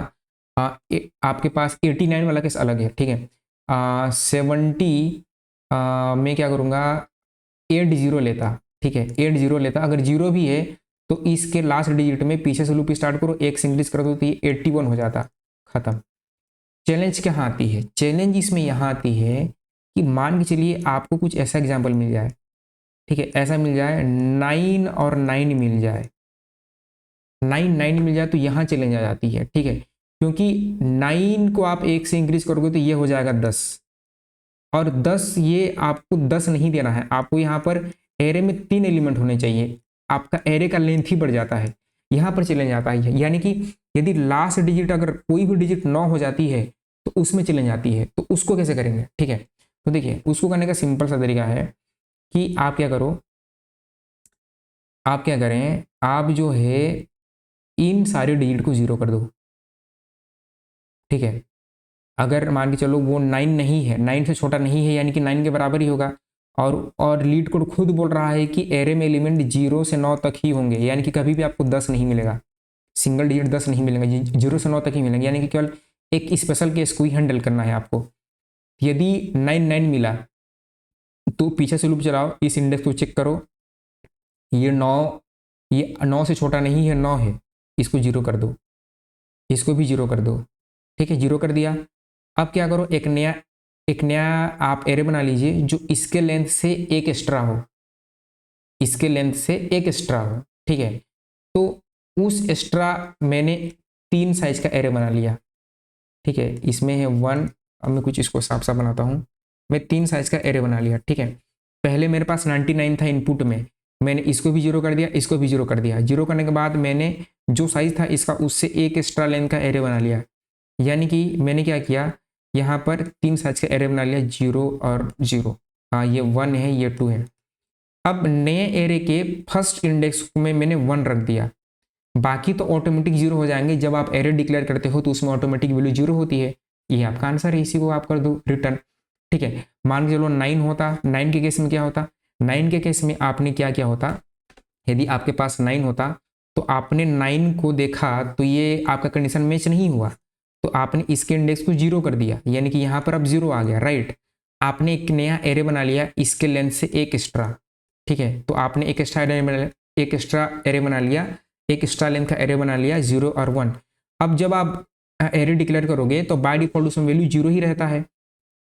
आपके पास 89 वाला केस अलग है। ठीक है, 70 मैं क्या करूँगा, 80 लेता। ठीक है, 80 लेता, अगर 0 भी है तो इसके लास्ट डिजिट में पीछे से लूप स्टार्ट करो, 1 से इंक्रीज कर दो तो ये 81 हो जाता। खत्म। चैलेंज कहाँ आती है, चैलेंज इसमें यहाँ आती है कि मान के चलिए आपको कुछ ऐसा एग्जाम्पल मिल जाए। ठीक है, ऐसा मिल जाए 9 और 9 मिल जाए, 9 मिल जाए, तो यहाँ चैलेंज आ जाती है। ठीक है, क्योंकि 9 को आप 1 से इंक्रीज करोगे तो ये हो जाएगा 10, और 10 ये आपको 10 नहीं देना है, आपको यहाँ पर एरे में 3 एलिमेंट होने चाहिए, आपका एरे का लेंथ ही बढ़ जाता है, यहाँ पर चैलेंज आता है। यानी कि यदि लास्ट डिजिट अगर कोई भी डिजिट 9 हो जाती है तो उसमें चैलेंज आती है, तो उसको कैसे करेंगे। ठीक है, तो देखिए उसको करने का सिंपल सा तरीका है कि आप क्या करो, आप क्या करें, आप जो है इन सारे डिजिट को 0 कर दो। ठीक है, अगर मान के चलो वो 9 नहीं है, 9 से छोटा नहीं है, यानी कि 9 के बराबर ही होगा, और लीड कोड खुद बोल रहा है कि एरे में एलिमेंट 0 से 9 तक ही होंगे, यानी कि कभी भी आपको 10 नहीं मिलेगा, सिंगल डिजिट 10 नहीं मिलेगा, 0 से 9 तक ही मिलेंगे, यानी कि केवल एक स्पेशल केस को ही हैंडल करना है आपको। यदि 9 मिला तो पीछे से लूप चलाओ, इस इंडेक्स को चेक करो, ये 9, ये 9 से छोटा नहीं है, 9 है, इसको 0 कर दो, इसको भी 0 कर दो। ठीक है, 0 कर दिया। अब क्या करो, एक नया आप एरे बना लीजिए जो इसके लेंथ से एक एक्स्ट्रा हो, इसके लेंथ से एक एक्स्ट्रा हो। ठीक है, तो उस एक्स्ट्रा मैंने 3 साइज का एरे बना लिया। ठीक है, इसमें है 1, अब मैं कुछ इसको साफ साफ बनाता हूँ, मैं 3 साइज का एरे बना लिया। ठीक है, पहले मेरे पास 99 था इनपुट में, मैंने इसको भी 0 कर दिया, इसको भी 0 कर दिया। 0 करने के बाद मैंने जो साइज था इसका उससे एक एक्स्ट्रा लेंथ का एरे बना लिया, यानी कि मैंने क्या किया, यहाँ पर 3 साइज का एरे बना लिया, 0 और 0। हाँ, ये 1 है, ये 2 है। अब नए एरे के फर्स्ट इंडेक्स में मैंने 1 रख दिया, बाकी तो ऑटोमेटिक 0 हो जाएंगे, जब आप एरे डिक्लेयर करते हो तो उसमें ऑटोमेटिक वैल्यू 0 होती है। ये आपका आंसर है, इसी को आप कर दो रिटर्न। ठीक है, मान के चलो 9 होता, 9 के केस में क्या होता, 9 के केस में आपने क्या क्या होता, यदि आपके पास 9 होता तो आपने 9 को देखा तो ये आपका कंडीशन मैच नहीं हुआ, तो आपने इसके इंडेक्स को 0 कर दिया, यानी कि यहाँ पर अब 0 आ गया, राइट। आपने एक नया एरे बना लिया इसके लेंथ से एक एक्स्ट्रा। ठीक है, तो आपने एक एक्स्ट्रा एरे बना लिया, एक एक्स्ट्रा एरे बना लिया, एक एक्स्ट्रा लेंथ का एरे बना लिया, 0 और 1। अब जब आप एरे डिक्लेयर करोगे तो बाय डिफॉल्ट उसमें वैल्यू 0 ही रहता है।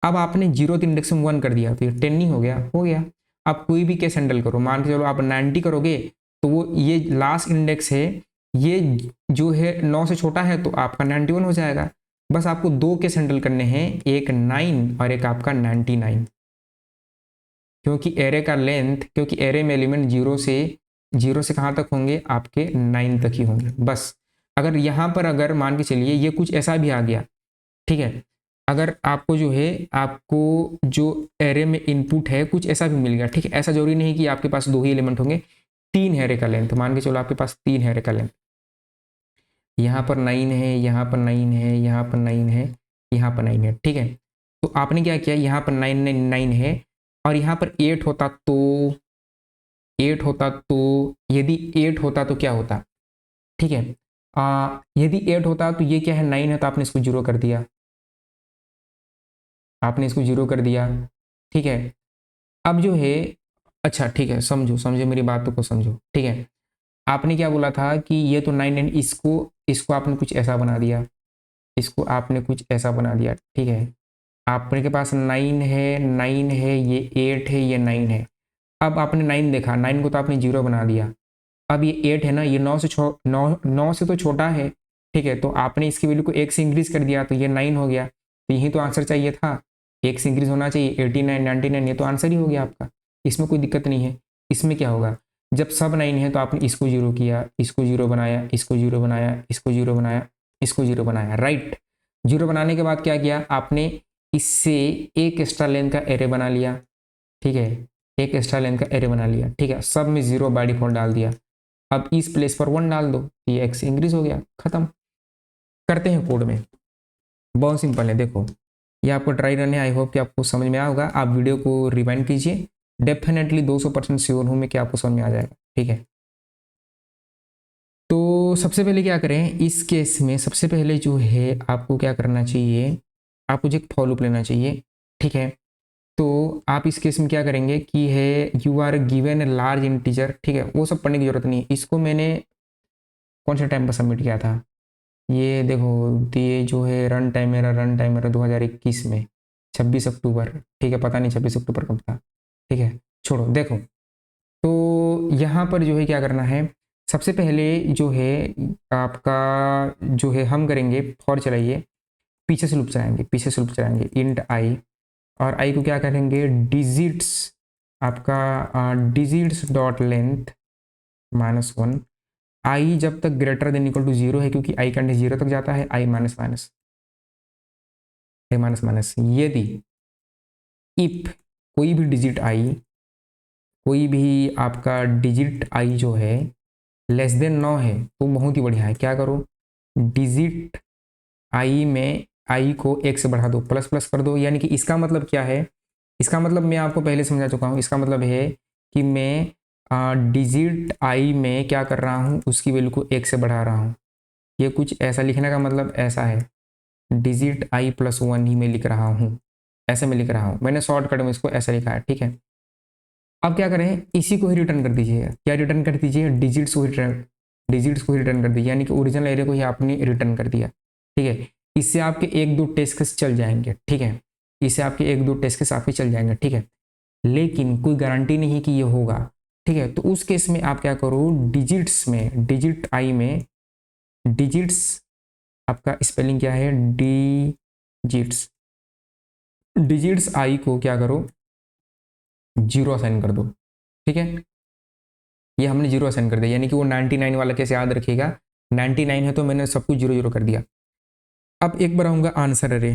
अब आपने 0 इंडेक्स में 1 कर दिया तो ये 10 नहीं हो गया, हो गया। आप कोई भी केस हैंडल करो, मान के चलो आप 90 करोगे तो वो ये लास्ट इंडेक्स है, ये जो है 9 से छोटा है तो आपका 91 हो जाएगा। बस आपको 2 केस हैंडल करने हैं, एक 9 और एक आपका 99, क्योंकि एरे का लेंथ, क्योंकि एरे में एलिमेंट 0 से कहाँ तक होंगे, आपके 9 तक ही होंगे। बस अगर यहाँ पर अगर मान के चलिए ये कुछ ऐसा भी आ गया, ठीक है। अगर आपको जो है, आपको जो एरे में इनपुट है कुछ ऐसा भी मिल गया, ठीक है, ऐसा जरूरी नहीं कि आपके पास 2 ही एलिमेंट होंगे, 3 है एरे का लेंथ, मान के चलो आपके पास 3 है एरे का लेंथ, यहाँ पर 9 है, यहाँ पर 9 है, यहाँ पर 9 है, यहाँ पर 9 है, ठीक है। तो आपने क्या किया, यहाँ पर 9 है और यहाँ पर 8 होता तो, 8 होता तो, यदि 8 होता तो क्या होता, ठीक है। यदि 8 होता तो ये क्या है, 9 है, तो आपने इसको 0 कर दिया, आपने इसको 0 कर दिया, ठीक है। अब जो है, अच्छा ठीक है, समझो समझो मेरी बातों को समझो, ठीक है। आपने क्या बोला था कि ये तो 9 है, इसको इसको आपने कुछ ऐसा बना दिया, इसको आपने कुछ ऐसा बना दिया, ठीक है। आपके पास 9 है, 9 है, ये 8 है, ये 9 है। अब आपने 9 देखा, 9 को तो आपने 0 बना दिया। अब ये 8 है ना, ये 9 से तो छोटा है, ठीक है। तो आपने इसकी वैल्यू को 1 से इंक्रीज कर दिया, तो ये 9 हो गया। तो यही तो आंसर चाहिए था, 1 से इंक्रीज होना चाहिए, 89 99, ये तो आंसर ही हो गया आपका, इसमें कोई दिक्कत नहीं है। इसमें क्या होगा, जब सब 9 है तो आपने इसको 0 किया, इसको 0 बनाया, इसको 0 बनाया, इसको 0 बनाया, इसको 0 बनाया, राइट। 0 बनाने के बाद क्या किया आपने, इससे एक एक्स्ट्रा लेंथ का एरे बना लिया, ठीक है, एक एक्स्ट्रा लेंथ का एरे बना लिया, ठीक है। सब में 0 बाय डिफॉल्ट डाल दिया। अब इस प्लेस पर 1 डाल दो, ये x इंक्रीज हो गया, खत्म। करते हैं कोड में, बहुत सिंपल है, देखो ये आपको ट्राई करने, आई होप कि आपको समझ में आया होगा। आप वीडियो को रिवाइंड कीजिए, डेफिनेटली 200% श्योर हूँ मैं कि आपको समझ में आ जाएगा, ठीक है। तो सबसे पहले क्या करें इस केस में, सबसे पहले जो है आपको क्या करना चाहिए, आपको जो एक फॉर लूप लेना चाहिए, ठीक है। तो आप इस केस में क्या करेंगे कि है you are given a large integer, ठीक है, वो सब पढ़ने की जरूरत नहीं है। इसको मैंने कौन से टाइम पर सबमिट किया था, ये देखो, ये जो है रन टाइम मेरा 2021 में 26 अक्टूबर, ठीक है, पता नहीं 26 अक्टूबर कब था, ठीक है, छोड़ो। देखो तो यहाँ पर जो है क्या करना है, सबसे पहले जो है आपका जो है हम करेंगे फॉर चलाइए, पीछे से लूप चलाएंगे, पीछे से लूप चलाएंगे, इंट आई, और आई को क्या करेंगे डिजिट्स, आपका डिजिट्स डॉट लेंथ -1। आई जब तक ग्रेटर देन इक्वल टू 0 है, क्योंकि आई का 0 तक जाता है, आई माइनस माइनस, आई माइनस माइनस, यदि इफ कोई भी डिजिट आई, कोई भी आपका डिजिट आई जो है लेस देन 9 है, तो बहुत ही बढ़िया है, क्या करो डिजिट आई में आई को 1 से बढ़ा दो, प्लस प्लस कर दो। यानी कि इसका मतलब क्या है, इसका मतलब मैं आपको पहले समझा चुका हूँ, इसका मतलब है कि मैं डिजिट आई में क्या कर रहा हूँ, उसकी वैल्यू को 1 से बढ़ा रहा हूँ। ये कुछ ऐसा लिखने का मतलब ऐसा है, डिजिट आई प्लस 1 ही मैं लिख रहा हूँ, ऐसे में लिख रहा हूँ, मैंने शॉर्टकट में इसको ऐसा लिखा है, ठीक है। अब क्या करें, इसी को ही रिटर्न कर दीजिए, क्या रिटर्न कर दीजिए, डिजिट्स को रिटर्न, डिजिट्स को रिटर्न कर दीजिए, यानी कि ओरिजिनल एरे को ही आपने रिटर्न कर दिया, ठीक है। इससे आपके 1-2 टेस्ट केस चल जाएंगे, ठीक है, इससे आपके 1-2 टेस्ट केस आपके चल जाएंगे, ठीक है। लेकिन कोई गारंटी नहीं कि ये होगा, ठीक है। तो उस केस में आप क्या करो, डिजिट्स में, डिजिट आई में, डिजिट्स आपका स्पेलिंग क्या है, डिजिट्स, डिजिट्स आई को क्या करो 0 असाइन कर दो, ठीक है। ये हमने 0 असाइन कर दिया, यानी कि वो 99 वाला कैसे याद रखिएगा, 99 है तो मैंने सब कुछ 0 0 कर दिया। अब एक बार आऊँगा आंसर अरे,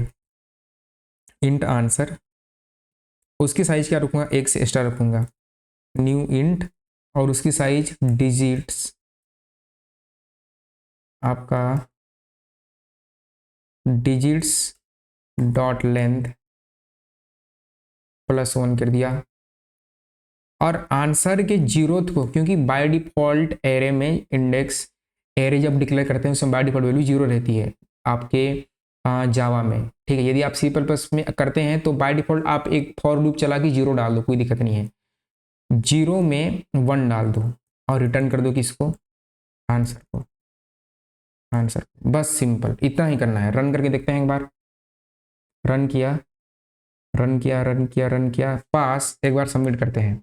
इंट आंसर, उसकी साइज क्या रखूँगा, 1 से एक्स्ट्रा रखूँगा, न्यू इंट, और उसकी साइज डिजिट्स आपका डिजिट्स डॉट लेंथ +1 कर दिया। और आंसर के 0th को, क्योंकि बाय डिफॉल्ट एरे में इंडेक्स, एरे जब डिक्लेयर करते हैं उसमें बाय डिफॉल्ट वैल्यू 0 रहती है आपके जावा में, ठीक है। यदि आप C++ में करते हैं तो बाय डिफॉल्ट आप एक फॉर लूप चला के 0 डाल दो, कोई दिक्कत नहीं है, 0 में 1 डाल दो और रिटर्न कर दो किसको, आंसर को, आंसर। बस सिंपल इतना ही करना है। रन करके देखते हैं एक बार, रन किया, रन किया, रन किया, रन किया, पास, एक बार सबमिट करते हैं,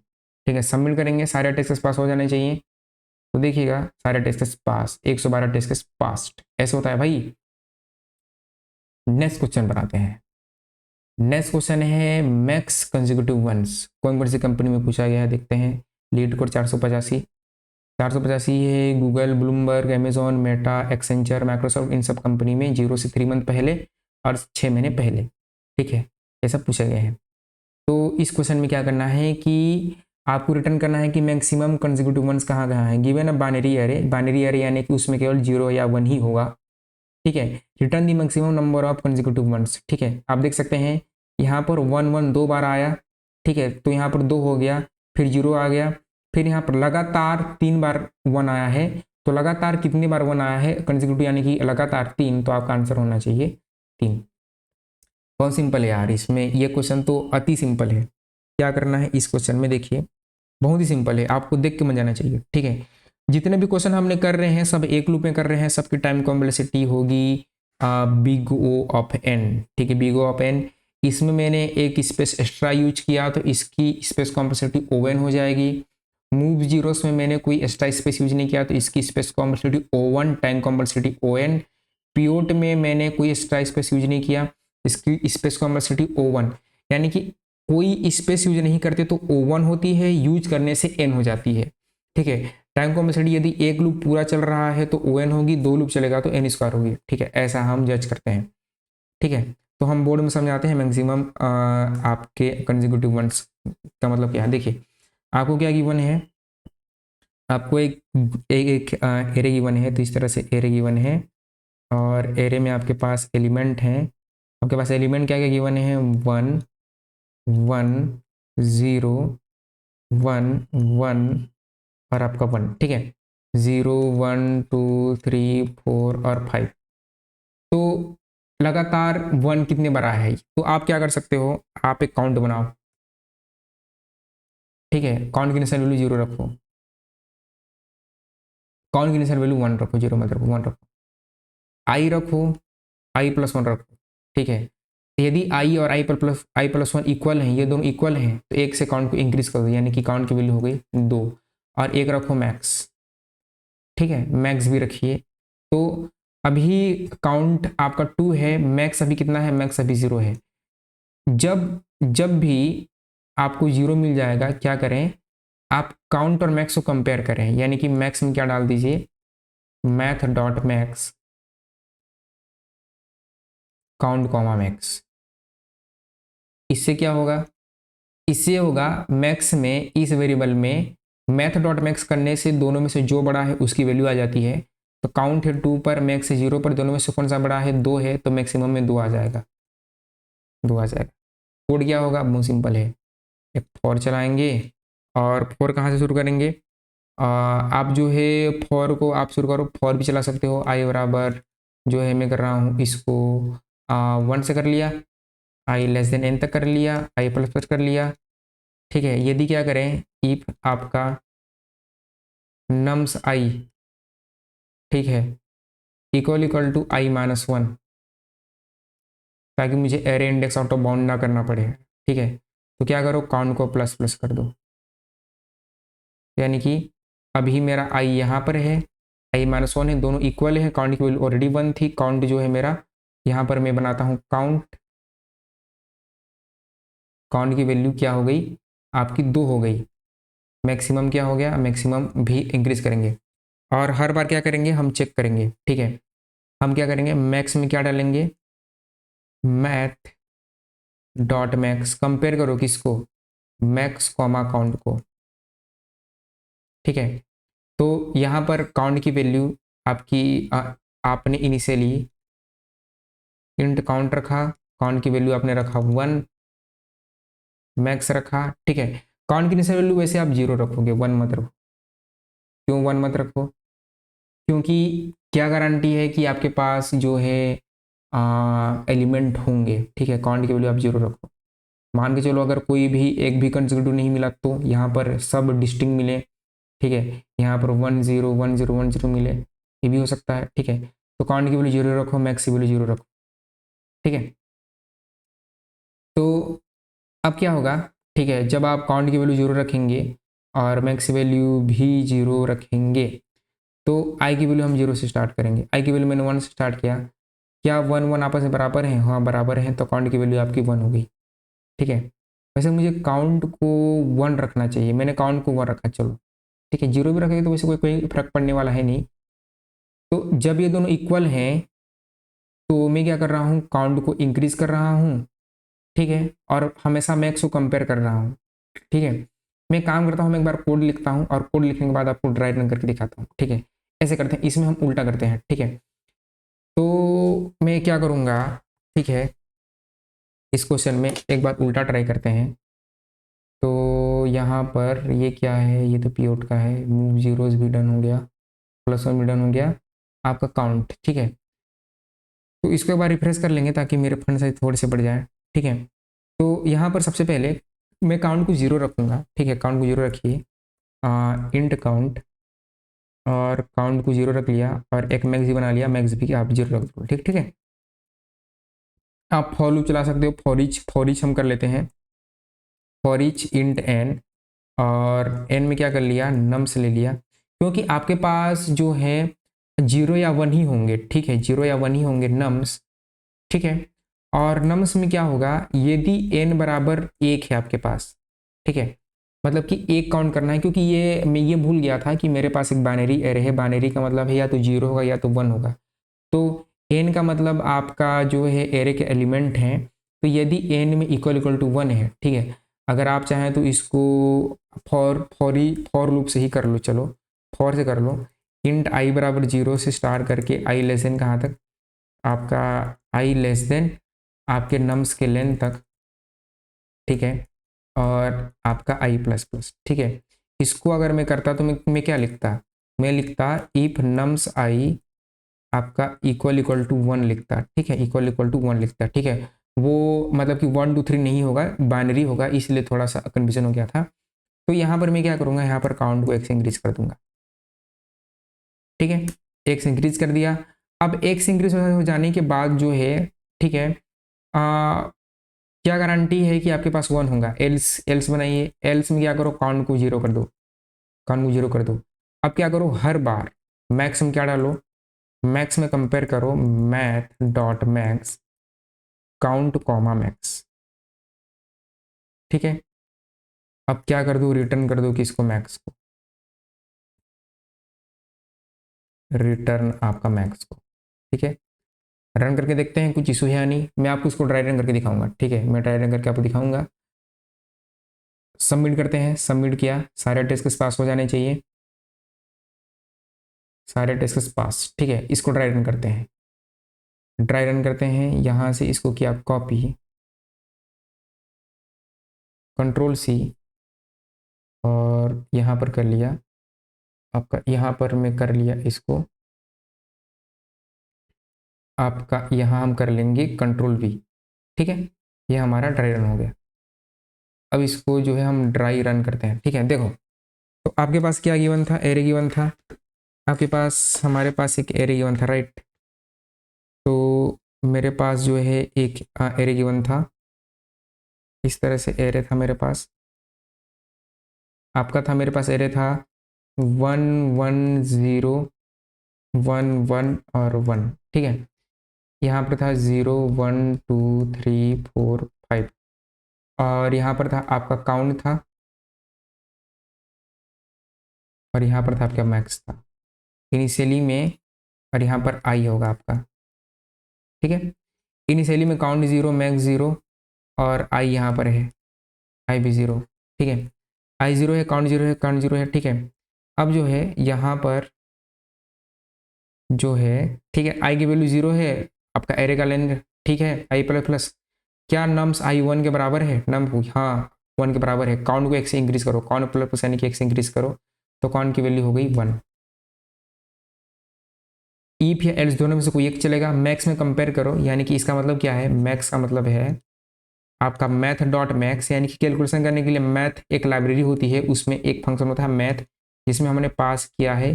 ठीक है। सबमिट करेंगे, सारे टेस्ट पास हो जाने चाहिए, तो देखिएगा सारे टेस्ट पास, 112 टेस्ट पास, ऐसे होता है भाई। नेक्स्ट क्वेश्चन बनाते हैं। नेक्स्ट क्वेश्चन है मैक्स कंसेक्यूटिव वंस, कौन सी कंपनी में पूछा गया है, देखते हैं। लीड कोड 485, 485 है Google, Bloomberg, Amazon, Meta, Accenture, Microsoft, इन सब कंपनी में 0 से 3 मंथ पहले और 6 महीने पहले, ठीक है, ये सब पूछे गए हैं। तो इस क्वेश्चन में क्या करना है कि आपको रिटर्न करना है कि मैक्सिमम कंसेक्यूटिव वंस कहाँ कहाँ है। गिवन अ बाइनरी एरे यानी कि उसमें केवल 0 या 1 ही होगा, ठीक है। Return the maximum number of consecutive ones, ठीक है। आप देख सकते हैं यहाँ पर 1 1 2 बार आया, ठीक है, तो यहाँ पर 2 हो गया, फिर 0 आ गया, फिर यहाँ पर लगातार 3 बार 1 आया है। तो लगातार कितनी बार 1 आया है कंसेक्यूटिव, यानी कि लगातार 3, तो आपका आंसर होना चाहिए 3। बहुत सिंपल है यार, इसमें ये क्वेश्चन तो अति सिंपल है। क्या करना है इस क्वेश्चन में, देखिए बहुत ही सिंपल है, आपको देख के मजा आना चाहिए, ठीक है। जितने भी क्वेश्चन हमने कर रहे हैं सब एक लूप में कर रहे हैं, सबकी टाइम कॉम्प्लेक्सिटी होगी बिग ओ ऑफ एन, ठीक है, बिग ओ ऑफ एन। इसमें मैंने एक स्पेस एक्स्ट्रा यूज किया तो इसकी स्पेस कॉम्प्लेक्सिटी ओवन हो जाएगी। मूव जीरोस में मैंने कोई एक्स्ट्रा स्पेस यूज नहीं किया तो इसकी space complexity O1, time complexity ON। पीओट में मैंने कोई एक्स्ट्रा स्पेस यूज नहीं किया, इसकी स्पेस कॉम्प्लेक्सिटी O1, यानी कि कोई स्पेस यूज नहीं करते तो O1 होती है, यूज करने से N हो जाती है, ठीक है। टाइम कॉम्प्लेक्सिटी यदि एक लूप पूरा चल रहा है तो ON होगी, 2 लूप चलेगा तो N स्क्वायर होगी, ठीक है, ऐसा हम जज करते हैं, ठीक है। तो हम बोर्ड में समझाते हैं मैक्सिमम आपके कंसेक्यूटिव वंस का मतलब क्या है। देखिए आपको क्या गिवन है, आपको एक एरे गिवन है, तो इस तरह से एरे गिवन है और एरे में आपके पास एलिमेंट हैं। आपके पास एलिमेंट क्या क्या गिवन है, 1 1 0 1 1 और आपका 1, ठीक है, 0 1 2 3 4 और 5। तो लगातार 1 कितने बार आया है, तो आप क्या कर सकते हो, आप एक काउंट बनाओ, ठीक है। काउंट की इनिशियल वैल्यू 0 रखो, काउंट की इनिशियल वैल्यू 1 रखो, 0 मत रखो, 1 रखो। आई रखो, आई प्लस 1 रखो, ठीक है। यदि आई और आई प्लस 1 इक्वल हैं, ये दोनों इक्वल हैं, तो एक से काउंट को इंक्रीज कर दो, यानी कि काउंट की वैल्यू हो गई 2। और एक रखो मैक्स, ठीक है, मैक्स भी रखिए। तो अभी काउंट आपका 2 है, मैक्स अभी कितना है, मैक्स अभी 0 है। जब जब भी आपको 0 मिल जाएगा क्या करें, आप काउंट और मैक्स को कंपेयर करें, यानी कि मैक्स में क्या डाल दीजिए, math dot max count comma max. इससे क्या होगा, इससे होगा मैक्स में इस वेरिएबल में मैथ डॉट मैक्स करने से दोनों में से जो बड़ा है उसकी वैल्यू आ जाती है। तो काउंट है 2 पर, मैक्स है 0 पर, दोनों में से कौन सा बड़ा है, 2 है, तो मैक्सिमम में 2 आ जाएगा, 2 आ जाएगा। कोड क्या होगा, बहुत सिंपल है, एक फॉर चलाएंगे और फॉर कहाँ से शुरू करेंगे, आप जो है फॉर को आप शुरू करो, फॉर भी चला सकते हो। आई बराबर जो है मैं कर रहा हूँ इसको 1 से कर लिया, आई लेस देन n तक कर लिया, आई प्लस प्लस कर लिया, ठीक है। यदि क्या करें, इफ आपका नम्स आई, ठीक है, इक्वल टू आई माइनस 1, ताकि मुझे array index out of bound ना करना पड़े, ठीक है। तो क्या करो, काउंट को प्लस प्लस कर दो, यानी कि अभी मेरा आई यहाँ पर है, आई माइनस 1 है, दोनों इक्वल है, काउंट की वैल्यू ऑलरेडी 1 थी। काउंट जो है मेरा यहाँ पर मैं बनाता हूँ काउंट, काउंट की वैल्यू क्या हो गई आपकी 2 हो गई। मैक्सिमम क्या हो गया, मैक्सिमम भी इंक्रीज करेंगे और हर बार क्या करेंगे, हम चेक करेंगे, ठीक है। हम क्या करेंगे, मैक्स में क्या डालेंगे, मैथ डॉट मैक्स, कंपेयर करो किसको, मैक्स कॉमा काउंट को, ठीक है। तो यहाँ पर काउंट की वैल्यू आपकी आपने इनिशियली इंट काउंट रखा, काउंट की वैल्यू आपने रखा 1, मैक्स रखा, ठीक है। काउंट की इनिशियल वैल्यू वैसे आप 0 रखोगे, 1 मत रखो। क्यों 1 मत रखो, क्योंकि क्या गारंटी है कि आपके पास जो है एलिमेंट होंगे, ठीक है। काउंट की वैल्यू आप 0 रखो। मान के चलो अगर कोई भी एक भी कंसेक्यूटिव नहीं मिला तो यहाँ पर सब डिस्टिंक्ट मिले, ठीक है, यहाँ पर 1 0 1 0 1 0 मिले, ये भी हो सकता है, ठीक है। तो काउंट की वैल्यू 0 रखो, मैक्स की वैल्यू 0 रखो, ठीक है। तो अब क्या होगा, ठीक है, जब आप काउंट की वैल्यू 0 रखेंगे और मैक्स वैल्यू भी 0 रखेंगे तो आई की वैल्यू हम 0 से स्टार्ट करेंगे। आई की वैल्यू मैंने 1 से स्टार्ट किया, क्या 1 1 आपस में बराबर हैं, हाँ बराबर हैं, तो काउंट की वैल्यू आपकी 1 हो गई, ठीक है। वैसे मुझे काउंट को 1 रखना चाहिए, मैंने काउंट को 1 रखा, चलो ठीक है। 0 भी रखेंगे तो वैसे कोई फर्क पड़ने वाला है नहीं। तो जब ये दोनों इक्वल हैं तो मैं क्या कर रहा हूँ, काउंट को इंक्रीज कर रहा हूँ, ठीक है, और हमेशा मैक्स को कंपेयर कर रहा हूँ, ठीक है। मैं काम करता हूँ, मैं एक बार कोड लिखता हूँ और कोड लिखने के बाद आपको ड्राई रन करके दिखाता हूँ, ठीक है। ऐसे करते हैं, इसमें हम उल्टा करते हैं, ठीक है। तो मैं क्या करूँगा, ठीक है, इस क्वेश्चन में एक बार उल्टा ट्राई करते हैं। तो यहाँ पर ये क्या है, ये तो पीओट का है, मूव जीरोज भी डन हो गया, +1 भी डन हो गया, आपका काउंट, ठीक है। तो इसको एक बार रिफ्रेश कर लेंगे ताकि मेरे फंड साइज थोड़े से बढ़ जाए, ठीक है। तो यहाँ पर सबसे पहले मैं काउंट को जीरो रखूँगा, ठीक है, काउंट को जीरो रखिए, इंट काउंट, और काउंट को जीरो रख लिया और एक मैक्स भी बना लिया, मैक्स भी आप जीरो रख दो, ठीक, ठीक है। आप फॉर लूप चला सकते हो, फॉर ईच हम कर लेते हैं, फॉर ईच इंट एन, और एन में क्या कर लिया, नम्स ले लिया, क्योंकि आपके पास जो है जीरो या वन ही होंगे, ठीक है, जीरो या वन ही होंगे नम्स, ठीक है। और नम्स में क्या होगा, यदि एन बराबर एक है आपके पास, ठीक है, मतलब कि एक काउंट करना है, क्योंकि ये मैं ये भूल गया था कि मेरे पास एक बाइनरी एरे है, बाइनरी का मतलब है या तो जीरो होगा या तो वन होगा। तो एन का मतलब आपका जो है एरे के एलिमेंट हैं, तो यदि एन में इक्वल इक्वल टू वन है, ठीक है, अगर आप चाहें तो इसको फॉर लूप से ही कर लो, चलो फॉर से कर लो, इंट आई बराबर जीरो से स्टार्ट करके आई लेस देन कहाँ तक, आपका आई लेस देन आपके नम्स के लेंथ तक, ठीक है, और आपका आई प्लस प्लस, ठीक है। इसको अगर मैं करता तो मैं क्या लिखता, मैं लिखता इफ नम्स आई आपका इक्वल इक्वल टू वन लिखता, ठीक है, इक्वल इक्वल टू वन लिखता, ठीक है। वो मतलब कि 1 2 3 नहीं होगा, बाइनरी होगा, इसलिए थोड़ा सा कन्फ्यूजन हो गया था। तो यहाँ पर मैं क्या करूँगा, यहाँ पर काउंट को एक से इंक्रीज कर दूंगा, ठीक है, एक से इंक्रीज कर दिया। अब एक से इंक्रीज हो जाने के बाद जो है, ठीक है, क्या गारंटी है कि आपके पास वन होगा, एल्स एल्स बनाइए, एल्स में क्या करो, काउंट को जीरो कर दो, काउंट को जीरो कर दो। अब क्या करो, हर बार मैक्स में क्या डालो, मैक्स में कंपेयर करो, math dot max count comma max, ठीक है। अब क्या कर दो, रिटर्न कर दो किसको, मैक्स को, रिटर्न आपका मैक्स को, ठीक है। रन करके देखते हैं कुछ इशू है या नहीं, मैं आपको इसको ड्राई रन करके दिखाऊंगा, ठीक है, मैं ड्राई रन करके आपको दिखाऊंगा। सबमिट करते हैं, सबमिट किया, सारे टेस्ट पास हो जाने चाहिए, सारे टेस्ट पास, ठीक है। इसको ड्राई रन करते हैं, ड्राई रन करते हैं, यहाँ से इसको किया कॉपी, कंट्रोल सी, और यहाँ पर कर लिया आपका, यहाँ पर मैं कर लिया इसको आपका, यहाँ हम कर लेंगे कंट्रोल वी, ठीक है, ये हमारा ड्राई रन हो गया। अब इसको जो है हम ड्राई रन करते हैं, ठीक है। देखो, तो आपके पास क्या गिवन था, एरे गिवन था आपके पास, हमारे पास एक एरे गिवन था, राइट। तो मेरे पास जो है एक एरे गिवन था, इस तरह से एरे था मेरे पास, आपका था, मेरे पास एरे था 1 1 0 1 1 और 1, ठीक है। यहाँ पर था 0 1 2 3 4 5, और यहाँ पर था आपका काउंट था, और यहाँ पर था आपका मैक्स था इनिशियली में, और यहाँ पर आई होगा आपका, ठीक है। इनिशियली में काउंट जीरो, मैक्स जीरो, और आई यहाँ पर है, आई भी जीरो, ठीक है, आई जीरो है, काउंट जीरो है, काउंट जीरो है, ठीक है। अब जो है यहाँ पर जो है, ठीक है, आई की वैल्यू जीरो है, आपका एरे का लेंथ, ठीक है, आई प्लस प्लस, क्या नम्स आई वन के बराबर है, नम हाँ वन के बराबर है, काउंट को एक से इंक्रीज करो, काउंट प्लस प्लस यानी कि एक से इंक्रीज करो, तो काउंट की वैल्यू हो गई वन। ईफ या एल्स दोनों में से कोई एक चलेगा, मैक्स में कंपेयर करो, यानी कि इसका मतलब क्या है, मैक्स का मतलब है आपका मैथ डॉट मैक्स, यानी कि कैलकुलेशन करने के लिए मैथ एक लाइब्रेरी होती है, उसमें एक फंक्शन होता है मैथ, जिसमें हमने पास किया है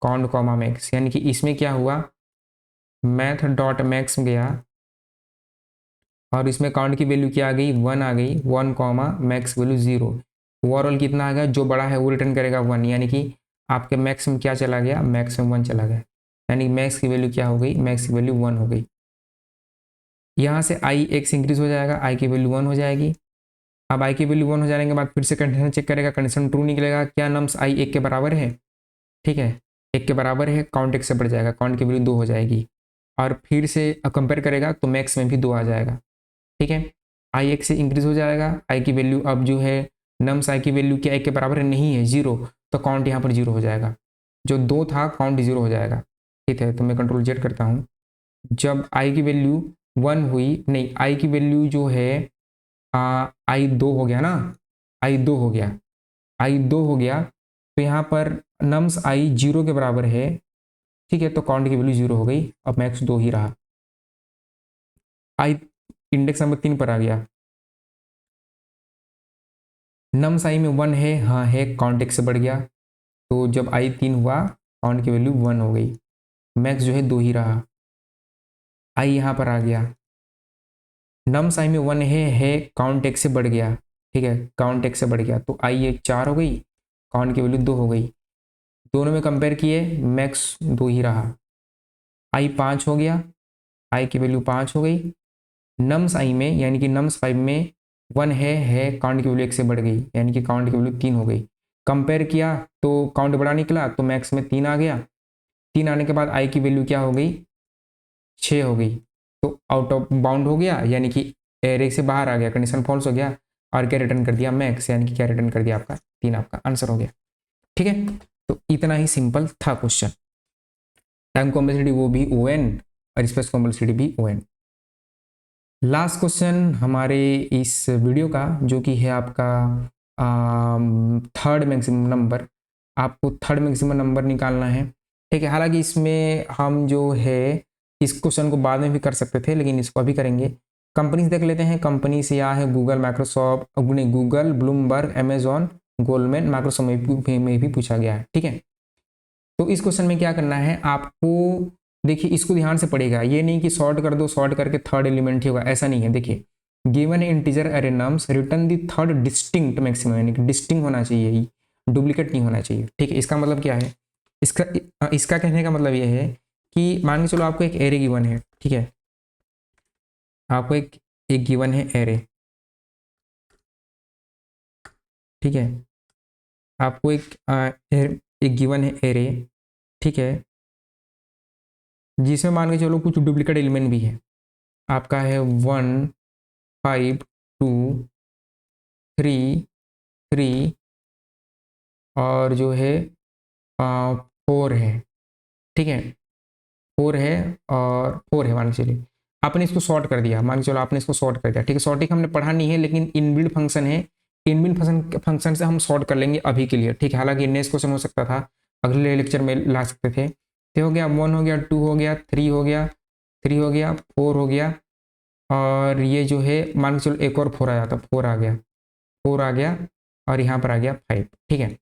काउंट कॉमा मैक्स, यानी कि इसमें क्या हुआ, मैथ डॉट मैक्स गया और इसमें काउंट की वैल्यू क्या आ गई, वन आ गई, one comma max value zero, overall कितना आ गया, जो बड़ा है वो रिटर्न करेगा वन, यानी कि आपके मैक्स में क्या चला गया, मैक्स में वन चला गया, यानी मैक्स की वैल्यू क्या हो गई, मैक्स की वैल्यू वन हो गई। यहाँ से आई एक से इंक्रीज हो जाएगा, आई की वैल्यू वन हो जाएगी। अब आई की वैल्यू वन हो जाने के बाद फिर से कंडीशन चेक करेगा, कंडीशन ट्रू निकलेगा, क्या नम्स आई एक के बराबर है, ठीक है, एक के बराबर है, काउंट एक से बढ़ जाएगा, काउंट की वैल्यू दो हो जाएगी, और फिर से कंपेयर करेगा तो मैक्स में भी 2 आ जाएगा, ठीक है। आई 1 से इंक्रीज हो जाएगा, आई की वैल्यू अब जो है नम्स आई की वैल्यू क्या 1 के बराबर नहीं है, 0, तो काउंट यहाँ पर 0 हो जाएगा, जो 2 था काउंट 0 हो जाएगा, ठीक है। तो मैं कंट्रोल जेड करता हूँ, जब आई की वैल्यू 1 हुई, नहीं आई की वैल्यू जो है आई 2 हो गया ना, आई 2 हो गया, आई 2 हो गया, तो यहाँ पर नम्स आई 0 के बराबर है, ठीक है। तो काउंट की वैल्यू 0 हो गई, अब मैक्स 2 ही रहा। आई इंडेक्स नंबर 3 पर आ गया, नम्स आई में 1 है, हाँ है, काउंट 1 से बढ़ गया, तो जब आई 3 हुआ काउंट की वैल्यू 1 हो गई, मैक्स जो है 2 ही रहा। आई यहाँ पर आ गया, नम्स आई में 1 है, काउंट 1 से बढ़ गया, ठीक है, काउंट 1 से बढ़ गया, तो आई 1 4 हो गई, काउंट की वैल्यू 2 हो गई, दोनों में कंपेयर किए मैक्स 2 ही रहा। आई 5 हो गया, आई की वैल्यू 5 हो गई, नम्स आई में यानी कि नम्स 5 में 1 है, काउंट की वैल्यू 1 से बढ़ गई, यानी कि काउंट की वैल्यू 3 हो गई, कंपेयर किया तो काउंट बड़ा निकला, तो मैक्स में 3 आ गया, 3 आने के बाद आई की वैल्यू क्या हो गई 6 हो गई, तो आउट ऑफ बाउंड हो गया, यानी कि एरे से बाहर आ गया, कंडीशन फॉल्स हो गया, और क्या रिटर्न कर दिया मैक्स, यानी कि क्या रिटर्न कर दिया आपका 3, आपका आंसर हो गया, ठीक है। तो इतना ही सिंपल था क्वेश्चन। टाइम कॉम्प्लेक्सिटी वो भी ON और स्पेस कॉम्प्लेक्सिटी भी ON। लास्ट क्वेश्चन हमारे इस वीडियो का, जो कि है आपका थर्ड मैक्सिमम नंबर, आपको थर्ड मैक्सिमम नंबर निकालना है, ठीक है। हालांकि इसमें हम जो है इस क्वेश्चन को बाद में भी कर सकते थे, लेकिन इसको अभी करेंगे। कंपनीज देख लेते हैं, कंपनीज यहाँ है Google, Microsoft, Google, Bloomberg, Amazon, Goldman, Microsoft में भी पूछा गया है, ठीक है। तो इस क्वेश्चन में क्या करना है आपको, देखिए इसको ध्यान से पढ़ेगा, ये नहीं कि सॉर्ट कर दो, सॉर्ट करके थर्ड एलिमेंट ही होगा, ऐसा नहीं है। देखिए given integer array nums return the third distinct maximum, यानी कि डिस्टिंक्ट होना चाहिए, डुप्लीकेट नहीं होना चाहिए, ठीक है। इसका मतलब क्या है, इसका कहने का मतलब ये है कि मान के चलो आपको एक एरे गिवन है, ठीक है, आपको एक गिवन है एरे, ठीक है, आपको एक गिवन है एरे, ठीक है, जिसमें मान के चलो कुछ डुप्लीकेट एलिमेंट भी है, आपका है 1 5 2 3 3 और जो है 4 है, ठीक है, 4 है और 4 है, मान के चलिए आपने इसको सॉर्ट कर दिया, मान के चलो आपने इसको सॉर्ट कर दिया, ठीक है। सॉर्टिंग हमने पढ़ा नहीं है, लेकिन इनबिल्ट फंक्शन है, इनबिल्ट फंक्शन से हम सॉर्ट कर लेंगे अभी के लिए, ठीक है। हालांकि नेक्स्ट क्वेश्चन हो सकता था, अगले लेक्चर में ला सकते थे। तो हो गया 1 हो गया, 2 हो गया, 3 हो गया, 3 हो गया, 4 हो गया, और ये जो है मान के चलो एक और 4 आया, तो 4 आ गया, 4 आ गया, और यहाँ पर आ गया 5, ठीक है।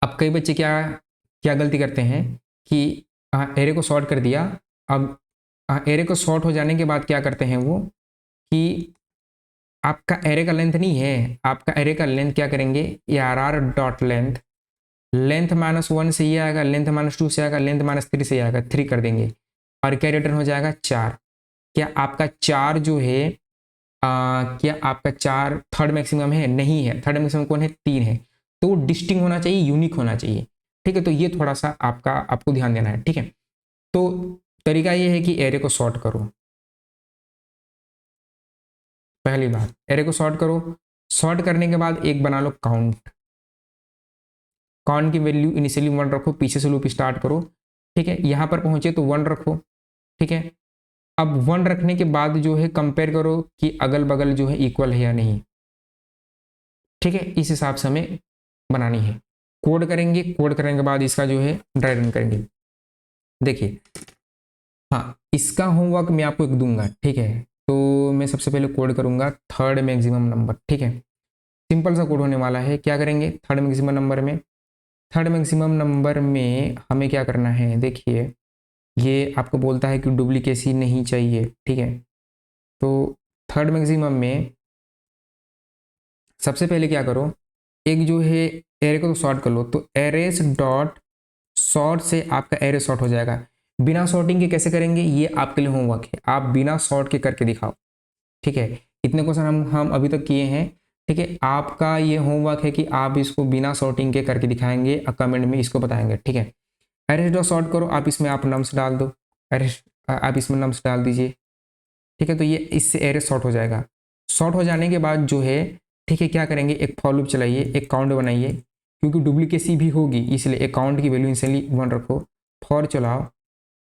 अब कई बच्चे क्या क्या गलती करते हैं कि एरे को सॉर्ट कर दिया, अब एरे को सॉर्ट हो जाने के बाद क्या करते हैं वो कि आपका एरे का लेंथ नहीं है, आपका एरे का लेंथ क्या करेंगे, ARR डॉट लेंथ, लेंथ -1 से ये आएगा, लेंथ -2 से आएगा, लेंथ -3 से आएगा, 3 कर देंगे, और क्या रिटर्न हो जाएगा 4। क्या आपका 4 जो है क्या आपका 4 थर्ड मैक्सिमम है, नहीं है, थर्ड मैक्सिमम कौन है 3 है, तो डिस्टिंक्ट होना चाहिए, यूनिक होना चाहिए, ठीक है। तो ये थोड़ा सा आपको ध्यान देना है, ठीक है। तो तरीका ये है कि एरे को सॉर्ट करो, पहली बात एरे को सॉर्ट करो, सॉर्ट करने के बाद एक बना लो काउंट, काउंट की वैल्यू इनिशियली 1 रखो, पीछे से लूप स्टार्ट करो, ठीक है। यहाँ पर पहुंचे तो 1 रखो, ठीक है। अब 1 रखने के बाद जो है कंपेयर करो कि अगल बगल जो है इक्वल है या नहीं, ठीक है। इस हिसाब से हमें बनानी है, कोड करेंगे, कोड करने के बाद इसका जो है ड्राई रन करेंगे। देखिए हाँ, इसका होमवर्क मैं आपको एक दूंगा, ठीक है। तो मैं सबसे पहले कोड करूंगा थर्ड मैक्सिमम नंबर, ठीक है। सिंपल सा कोड होने वाला है, क्या करेंगे थर्ड मैक्सिमम नंबर में, थर्ड मैक्सिमम नंबर में हमें क्या करना है, देखिए ये आपको बोलता है कि डुप्लीकेसी नहीं चाहिए, ठीक है। तो थर्ड मैक्सिमम में सबसे पहले क्या करो, एक जो है एरे को तो सॉर्ट कर लो, तो एरेस डॉट सॉर्ट से आपका एरे सॉर्ट हो जाएगा। बिना सॉर्टिंग के कैसे करेंगे, ये आपके लिए होमवर्क है, आप बिना सॉर्ट के करके दिखाओ, ठीक है। इतने क्वेश्चन हम अभी तक किए हैं, ठीक है। आपका ये होमवर्क है कि आप इसको बिना सॉर्टिंग के करके दिखाएंगे, कमेंट में इसको बताएंगे, ठीक है। एरेस डॉट सॉर्ट करो, आप इसमें आप नम्स डाल दो, एरेस आप इसमें नम्स डाल दीजिए, ठीक है। तो ये इससे एरे शॉर्ट हो जाएगा। शॉर्ट हो जाने के बाद जो है, ठीक है, क्या करेंगे, एक फॉर लूप चलाइए, एक काउंट बनाइए, क्योंकि डुप्लीकेसी भी होगी इसलिए एक काउंट की वैल्यू इंसियली 1 रखो। फॉर चलाओ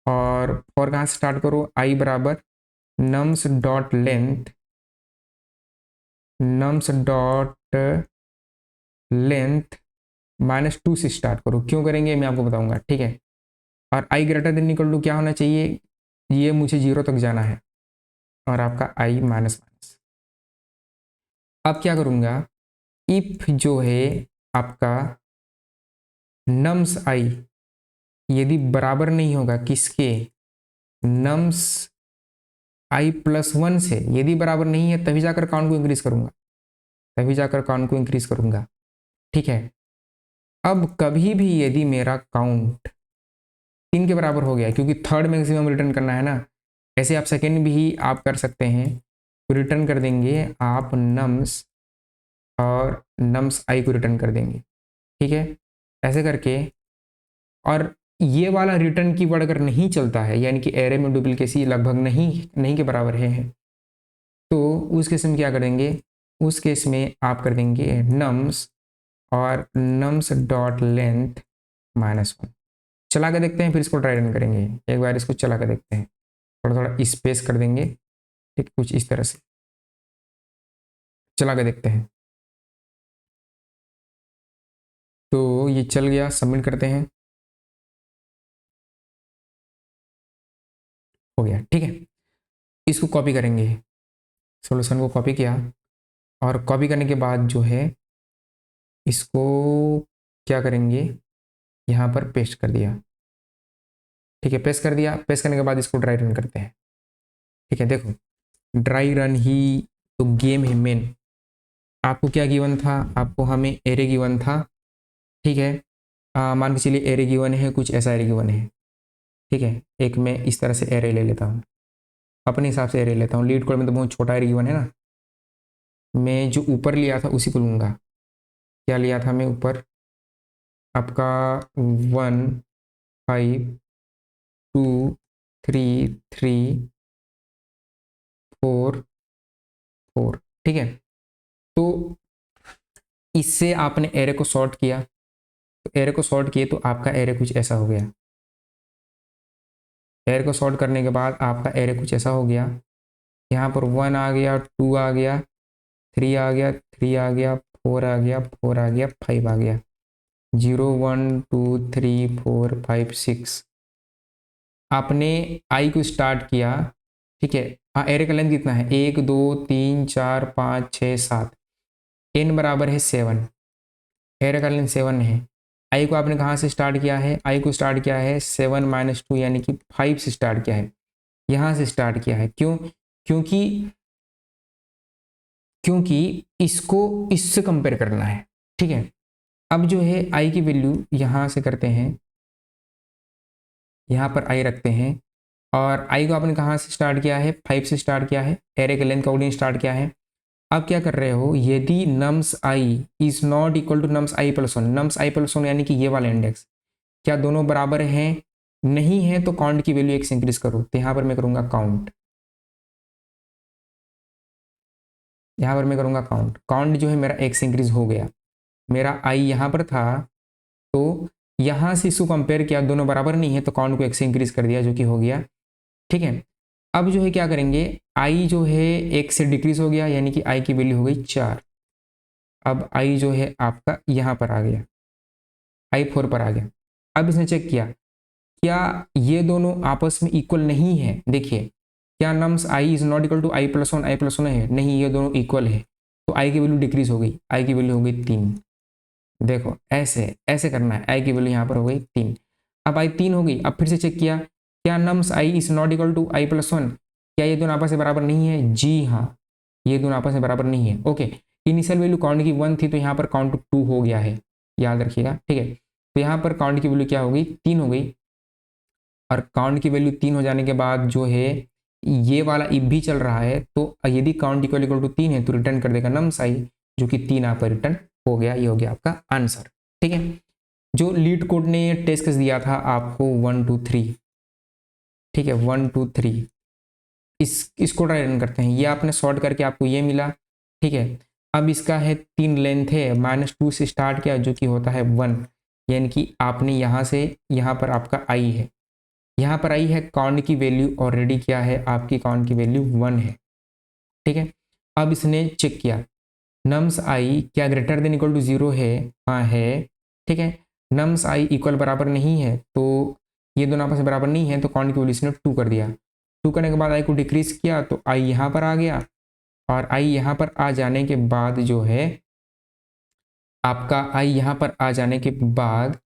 और फॉर कहाँ से स्टार्ट करो, आई बराबर nums dot length, nums dot length -2 से स्टार्ट करो। क्यों करेंगे मैं आपको बताऊंगा, ठीक है। और आई ग्रेटर देन इक्वल टू क्या होना चाहिए, ये मुझे 0 तक जाना है और आपका आई माइनस माइनस। अब क्या करूंगा, इफ जो है आपका नम्स आई यदि बराबर नहीं होगा किसके, नम्स आई प्लस 1 से, यदि बराबर नहीं है तभी जाकर काउंट को इंक्रीज करूंगा, तभी जाकर काउंट को इंक्रीज करूंगा, ठीक है। अब कभी भी यदि मेरा काउंट 3 के बराबर हो गया, क्योंकि थर्ड मैक्सिमम रिटर्न करना है ना, ऐसे आप सेकेंड भी आप कर सकते हैं, तो रिटर्न कर देंगे आप नम्स और नम्स आई को रिटर्न कर देंगे, ठीक है, ऐसे करके। और ये वाला रिटर्न की वर्ड अगर नहीं चलता है, यानी कि एरे में डुप्लीकेसी लगभग नहीं के बराबर है, तो उस केस में क्या करेंगे, उस केस में आप कर देंगे नम्स और नम्स डॉट लेंथ -1। चला के देखते हैं, फिर इसको ट्राई रन करेंगे, एक बार इसको चला के देखते हैं, थोड़ा थोड़ा स्पेस कर देंगे, ठीक, कुछ इस तरह से चला के देखते हैं। तो ये चल गया, सबमिट करते हैं, हो गया, ठीक है। इसको कॉपी करेंगे, सॉल्यूशन को कॉपी किया और कॉपी करने के बाद जो है इसको क्या करेंगे, यहाँ पर पेस्ट कर दिया, ठीक है, पेस्ट कर दिया। पेस्ट करने के बाद इसको ड्राई रन करते हैं, ठीक है। देखो ड्राई रन ही तो गेम है मेन। आपको क्या गिवन था, आपको हमें एरे गिवन था, ठीक है। मान के चलिए एरे गिवन है, कुछ ऐसा एरे गिवन है, ठीक है। एक मैं इस तरह से एरे ले लेता हूँ, अपने हिसाब से एरे लेता हूँ, लीड कोड में तो बहुत छोटा एरे गिवन है ना, मैं जो ऊपर लिया था उसी को लूँगा। क्या लिया था मैं ऊपर, आपका 1 5 2 3 3 4 4, ठीक है। तो इससे आपने एरे को सॉर्ट किया, तो एरे को सॉर्ट किए तो आपका एरे कुछ ऐसा हो गया। एरे को सॉर्ट करने के बाद आपका एरे कुछ ऐसा हो गया, यहाँ पर 1 आ गया, 2 आ गया, 3 आ गया, 3 आ गया, 4 आ गया, 4 आ गया, 5 आ गया, 0 1 2 3 4 5 6। आपने आई को स्टार्ट किया, ठीक है। हाँ, एरे का लेंथ कितना है, 1 2 3 4 5 6 7, n बराबर है 7, एरे का लेंथ 7 है। आई को आपने कहाँ से स्टार्ट किया है, आई को स्टार्ट किया है 7 -2 यानी कि 5 से स्टार्ट किया है, यहाँ से स्टार्ट किया है। क्यों, क्योंकि क्योंकि इसको इससे कंपेयर करना है, ठीक है। अब जो है आई की वैल्यू यहाँ से करते हैं, यहाँ पर आई रखते हैं, और आई को आपने कहाँ से स्टार्ट किया है, 5 से स्टार्ट किया है, एरे के लेंथ का ऑर्डिनेट स्टार्ट किया है। अब क्या कर रहे हो, यदि nums i is not equal to nums i plus 1, nums i plus 1 यानी कि ये वाला इंडेक्स, क्या दोनों बराबर हैं, नहीं है तो काउंट की वैल्यू 1 से इंक्रीज करो। तो यहाँ पर मैं करूँगा काउंट, यहाँ पर मैं करूँगा काउंट, काउंट जो है मेरा 1 से इंक्रीज हो गया। मेरा आई यहाँ पर था, तो यहाँ से इसको कंपेयर किया, दोनों बराबर नहीं है तो काउंट को 1 से इंक्रीज कर दिया, जो कि हो गया, ठीक है। अब जो है क्या करेंगे, आई जो है 1 से डिक्रीज हो गया, यानी कि आई की वैल्यू हो गई 4। अब आई जो है आपका यहाँ पर आ गया, आई 4 पर आ गया। अब इसने चेक किया, क्या ये दोनों आपस में इक्वल नहीं है, देखिए क्या nums i is not equal to i plus 1, i plus 1 है, नहीं, ये दोनों इक्वल है, तो आई की वैल्यू डिक्रीज हो गई, आई की वैल्यू हो गई 3। देखो ऐसे ऐसे करना है, आई की वैल्यू यहाँ पर हो गई 3। अब आई 3 हो गई, अब फिर से चेक किया, क्या nums i is not equal to i plus 1, क्या ये दोनों आपस में बराबर नहीं है, जी हाँ, ये दोनों आपस में बराबर नहीं है। ओके, इनिशियल वैल्यू काउंट की 1 थी, तो यहाँ पर काउंट 2 हो गया है, याद रखिएगा, ठीक है। तो यहाँ पर काउंट की वैल्यू क्या हो गई, 3 हो गई, और काउंट की वैल्यू 3 हो जाने के बाद जो है ये वाला इफ भी चल रहा है, तो यदि काउंट इक्वल टू 3 है तो रिटर्न कर देगा नम्स आई, जो कि 3 यहाँ पर रिटर्न हो गया। ये हो गया आपका आंसर, ठीक है। जो लीड कोड ने टेस्ट केस दिया था आपको 1 2 3, ठीक है, 1 2 3, इसको ट्राई रन करते हैं। ये आपने सॉर्ट करके आपको ये मिला, ठीक है। अब इसका है 3 लेंथ है, -2 से स्टार्ट किया जो कि होता है 1, यानी कि आपने यहाँ से यहाँ पर आपका आई है, यहाँ पर आई है, काउंट की वैल्यू ऑलरेडी क्या है, आपकी काउंट की वैल्यू 1 है, ठीक है। अब इसने चेक किया नम्स आई क्या ग्रेटर देन इक्वल टू 0 है, हाँ है, ठीक है। नम्स आई इक्वल बराबर नहीं है, तो ये दोनों आपस में बराबर नहीं है, तो काउंट की वैल्यू इसने 2 कर दिया। 2 करने के बाद आई को डिक्रीज किया तो आई यहाँ पर आ गया, और आई यहाँ पर आ जाने के बाद जो है आपका आई यहाँ पर आ जाने के बाद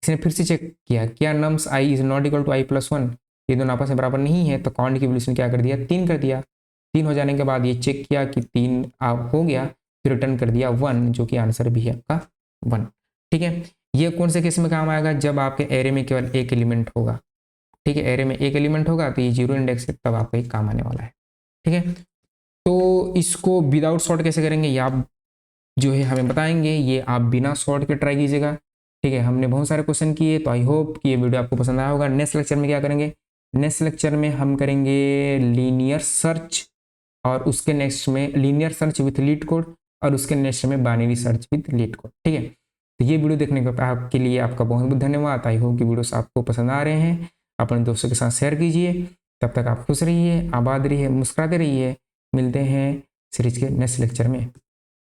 इसने फिर से चेक किया क्या nums i is not equal to i plus 1, ये दोनों आपस में बराबर नहीं है, तो काउंट की वैल्यू इसने क्या कर दिया, 3 कर दिया। 3 हो जाने के बाद ये चेक किया कि 3 आप हो गया, फिर रिटर्न कर दिया 1, जो कि आंसर भी है आपका 1, ठीक है। ये कौन से केस में काम आएगा, जब आपके एरे में केवल एक एलिमेंट होगा, ठीक है। एरे में एक एलिमेंट होगा तो ये 0 इंडेक्स है, तब आपका काम आने वाला है, ठीक है। तो इसको विदाउट सॉर्ट कैसे करेंगे, ये आप जो है हमें बताएंगे, ये आप बिना सॉर्ट के ट्राई कीजिएगा, ठीक है। हमने बहुत सारे क्वेश्चन किए, तो आई होप कि ये वीडियो आपको पसंद आया होगा। नेक्स्ट लेक्चर में क्या करेंगे, नेक्स्ट लेक्चर में हम करेंगे लीनियर सर्च, और उसके नेक्स्ट में linear search with leet code, और उसके नेक्स्ट में binary search with leet code, ठीक है। तो ये वीडियो देखने के लिए आपका बहुत बहुत धन्यवाद। आई होप कि वीडियोस आपको पसंद आ रहे हैं, अपने दोस्तों के साथ शेयर कीजिए। तब तक आप खुश रहिए, आबाद रहिए, मुस्कुराते रहिए। मिलते हैं सीरीज के नेक्स्ट लेक्चर में।